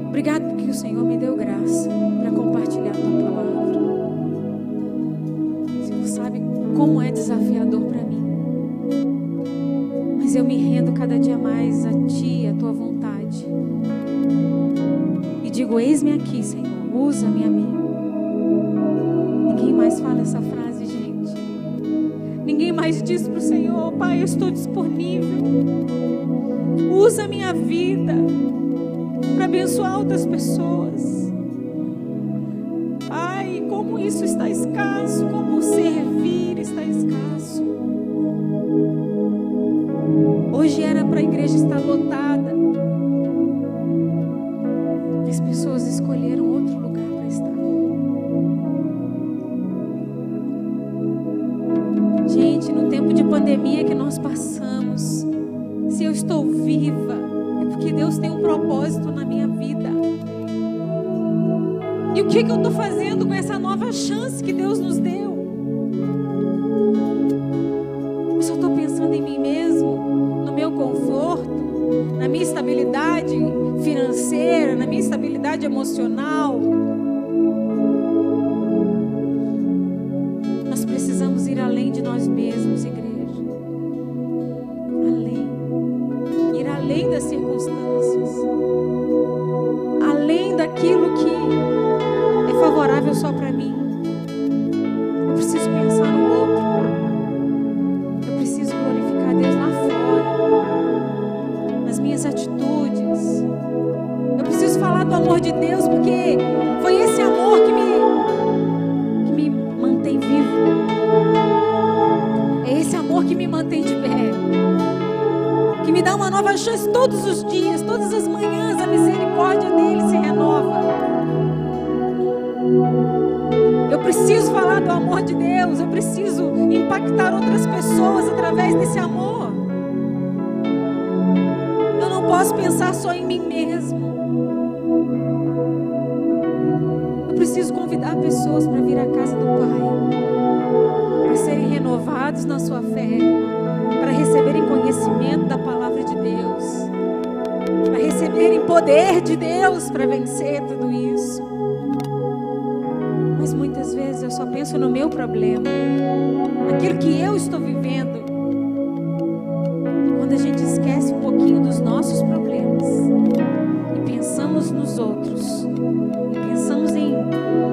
Speaker 2: Obrigado porque o Senhor me deu graça para compartilhar a tua palavra. O Senhor sabe como é desafiador para mim. Mas eu me rendo cada dia mais a Ti, a Tua vontade. E digo, eis-me aqui, Senhor, usa-me a mim. Ninguém mais fala essa frase, gente. Ninguém mais diz para o Senhor, Pai, eu estou disponível. Usa a minha vida para abençoar outras pessoas. Ai, como isso está escasso, como servir está escasso. Hoje era para a igreja estar lotada. As pessoas escolheram outro lugar para estar. Gente, no tempo de pandemia que nós passamos, se eu estou viva, é porque Deus tem um propósito na minha vida. E o que eu estou fazendo com essa nova chance que Deus nos deu? Eu só estou pensando em mim mesmo, no meu conforto, na minha estabilidade financeira, na minha estabilidade emocional. Nós precisamos ir além de nós mesmos, igreja. Ir além das circunstâncias. Além daquilo que é favorável só para mim. Eu preciso pensar no outro. Eu preciso glorificar Deus lá fora, nas minhas atitudes. Eu preciso falar do amor de Deus, porque foi esse amor que me mantém vivo. É esse amor que me mantém de pé, que me dá uma nova chance todos os dias, todas as manhãs. A misericórdia dele se renova. Eu preciso falar do amor de Deus. Eu preciso impactar outras pessoas através desse amor. Eu não posso pensar só em mim mesmo. Eu preciso convidar pessoas para vir à casa do Pai, para serem renovados na sua fé, para receberem conhecimento da palavra de Deus, para receberem poder de Deus para vencer tudo isso. Mas muitas vezes eu só penso no meu problema, naquilo que eu estou vivendo. Quando a gente esquece um pouquinho dos nossos problemas e pensamos nos outros, e pensamos em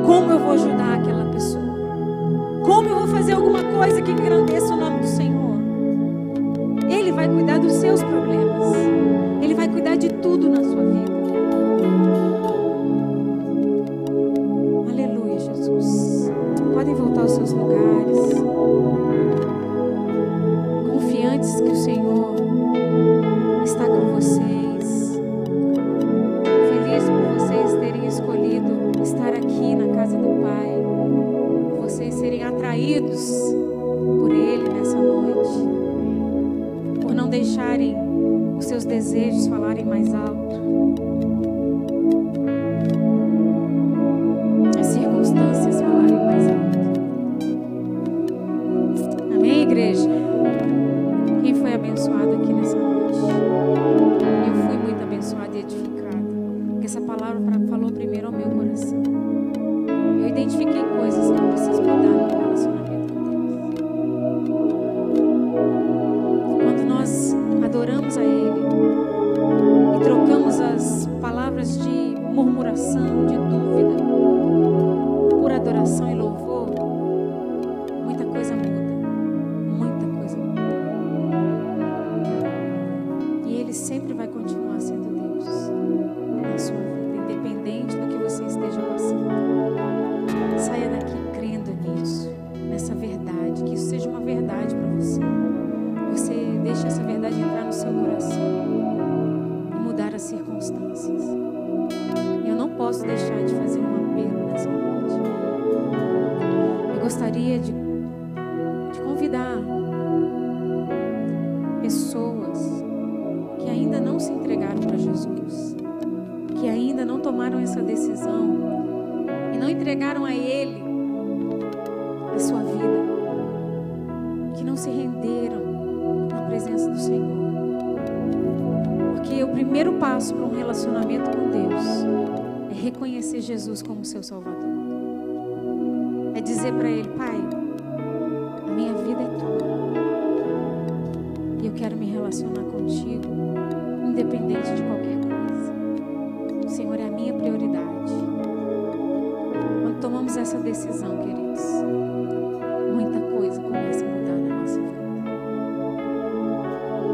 Speaker 2: como eu vou ajudar aquela pessoa, como eu vou fazer alguma coisa que engrandeça o nome do Senhor. Ele vai cuidar dos seus problemas. Ele vai cuidar de tudo na sua vida. Aleluia, Jesus. Podem voltar aos seus lugares, confiantes que o Senhor está com vocês. Feliz por vocês terem escolhido estar aqui na casa do Pai, por vocês serem atraídos por Ele nessa noite, por não deixarem os seus desejos falarem mais alto, as circunstâncias falarem mais alto. Amém, igreja? Quem foi abençoado aqui nessa noite? Eu fui muito abençoada e edificada, porque essa palavra falou primeiro ao meu coração. Eu identifiquei coisas que eu preciso mudar no meu relacionamento com Deus. Quando nós adoramos a Ele e trocamos as palavras de murmuração, de dúvida, por adoração e louvor, muita coisa muda. Muita coisa muda. E Ele sempre vai continuar sendo Deus na sua vida, independente do que você esteja passando. Saia daqui crendo nisso, nessa verdade, que isso seja uma verdade para você. Você deixa essa verdade entrar no seu coração e mudar as circunstâncias. Eu não posso deixar de fazer um apelo nessa noite. Eu gostaria de convidar pessoas que ainda não se entregaram para Jesus, que ainda não tomaram essa decisão e não entregaram a Ele a sua vida, que não se renderam na presença do Senhor. Porque o primeiro passo para um relacionamento com Deus é reconhecer Jesus como seu Salvador. É dizer para Ele: Pai, a minha vida é tua e eu quero me relacionar contigo, independente de qualquer coisa. O Senhor é a minha prioridade. Quando tomamos essa decisão, queridos, muita coisa começa a mudar na nossa vida.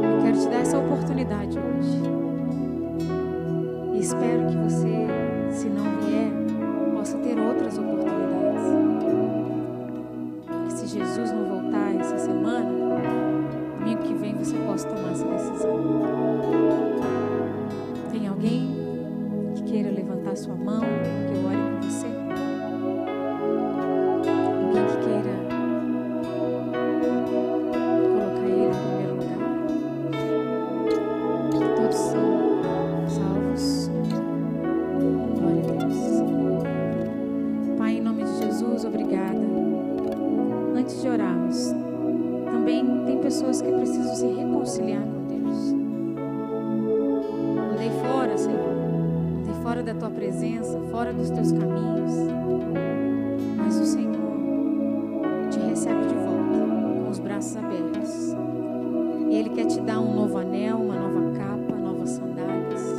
Speaker 2: Eu quero te dar essa oportunidade hoje. E espero que você, se não vier, possa ter outras oportunidades. E se Jesus não voltar essa semana, domingo que vem você possa tomar essa decisão. Tem alguém que queira levantar sua mão, que eu ore por você? Alguém que queira colocar Ele em primeiro lugar? Todos são salvos. Glória a Deus. fora da tua presença, fora dos teus caminhos. Mas o Senhor te recebe de volta com os braços abertos. E Ele quer te dar um novo anel, uma nova capa, novas sandálias.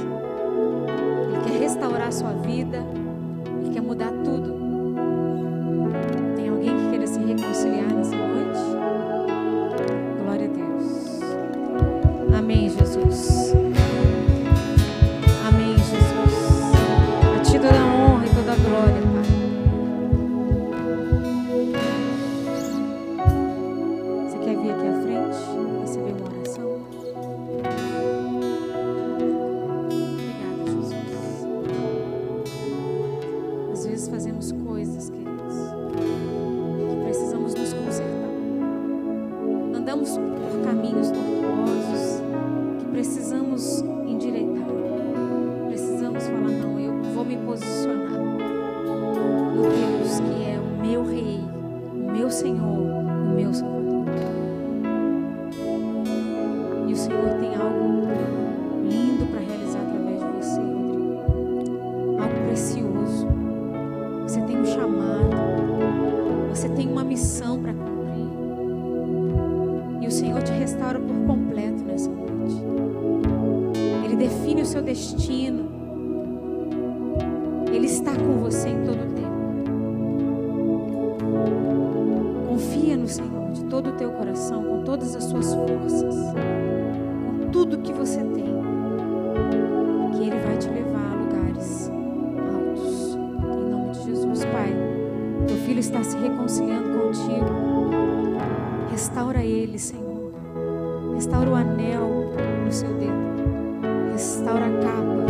Speaker 2: Ele quer restaurar a sua vida. Ele quer mudar tudo. Tem alguém que queira se reconciliar nessa noite? Glória a Deus. Amém, Jesus. Amém, Jesus. A ti toda a honra e toda a glória, Pai. Você quer vir aqui à frente, receber uma oração? Obrigada, Jesus. Às vezes fazemos coisas, queridos, que precisamos nos consertar. Andamos por caminhos tortuosos que precisamos endireitar. Precisamos falar, não, eu vou me posicionar no Deus que é o meu Rei, o meu Senhor, o meu Salvador. E o Senhor tem algo lindo para realizar através de você, Rodrigo. Algo precioso. Você tem um chamado. Você tem uma missão para cumprir. E o Senhor te restaura por completo nessa noite. Ele define o seu destino. Ele está com você em todo o tempo. Confia no Senhor de todo o teu coração, com todas as suas forças, com tudo que você tem, que Ele vai te levar a lugares altos. Em nome de Jesus, Pai, teu filho está se reconciliando contigo. Restaura ele, Senhor. Restaura o anel no seu dedo. Restaura a capa.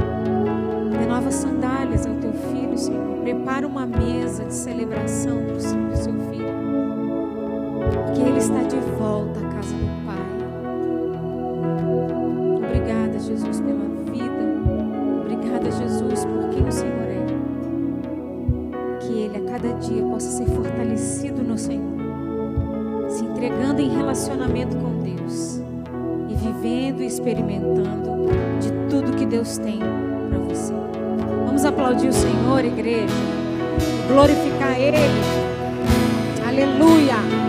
Speaker 2: Dê novas sandálias ao teu filho, Senhor. Prepara uma mesa de celebração para o seu filho. Porque ele está de volta à casa do Pai. Obrigada, Jesus, pela vida. Obrigada, Jesus, por quem o Senhor é. Que ele a cada dia possa ser fortalecido no Senhor, se entregando em relacionamento com Deus e vivendo e experimentando de tudo que Deus tem para você. Vamos aplaudir o Senhor, igreja, glorificar Ele. Aleluia.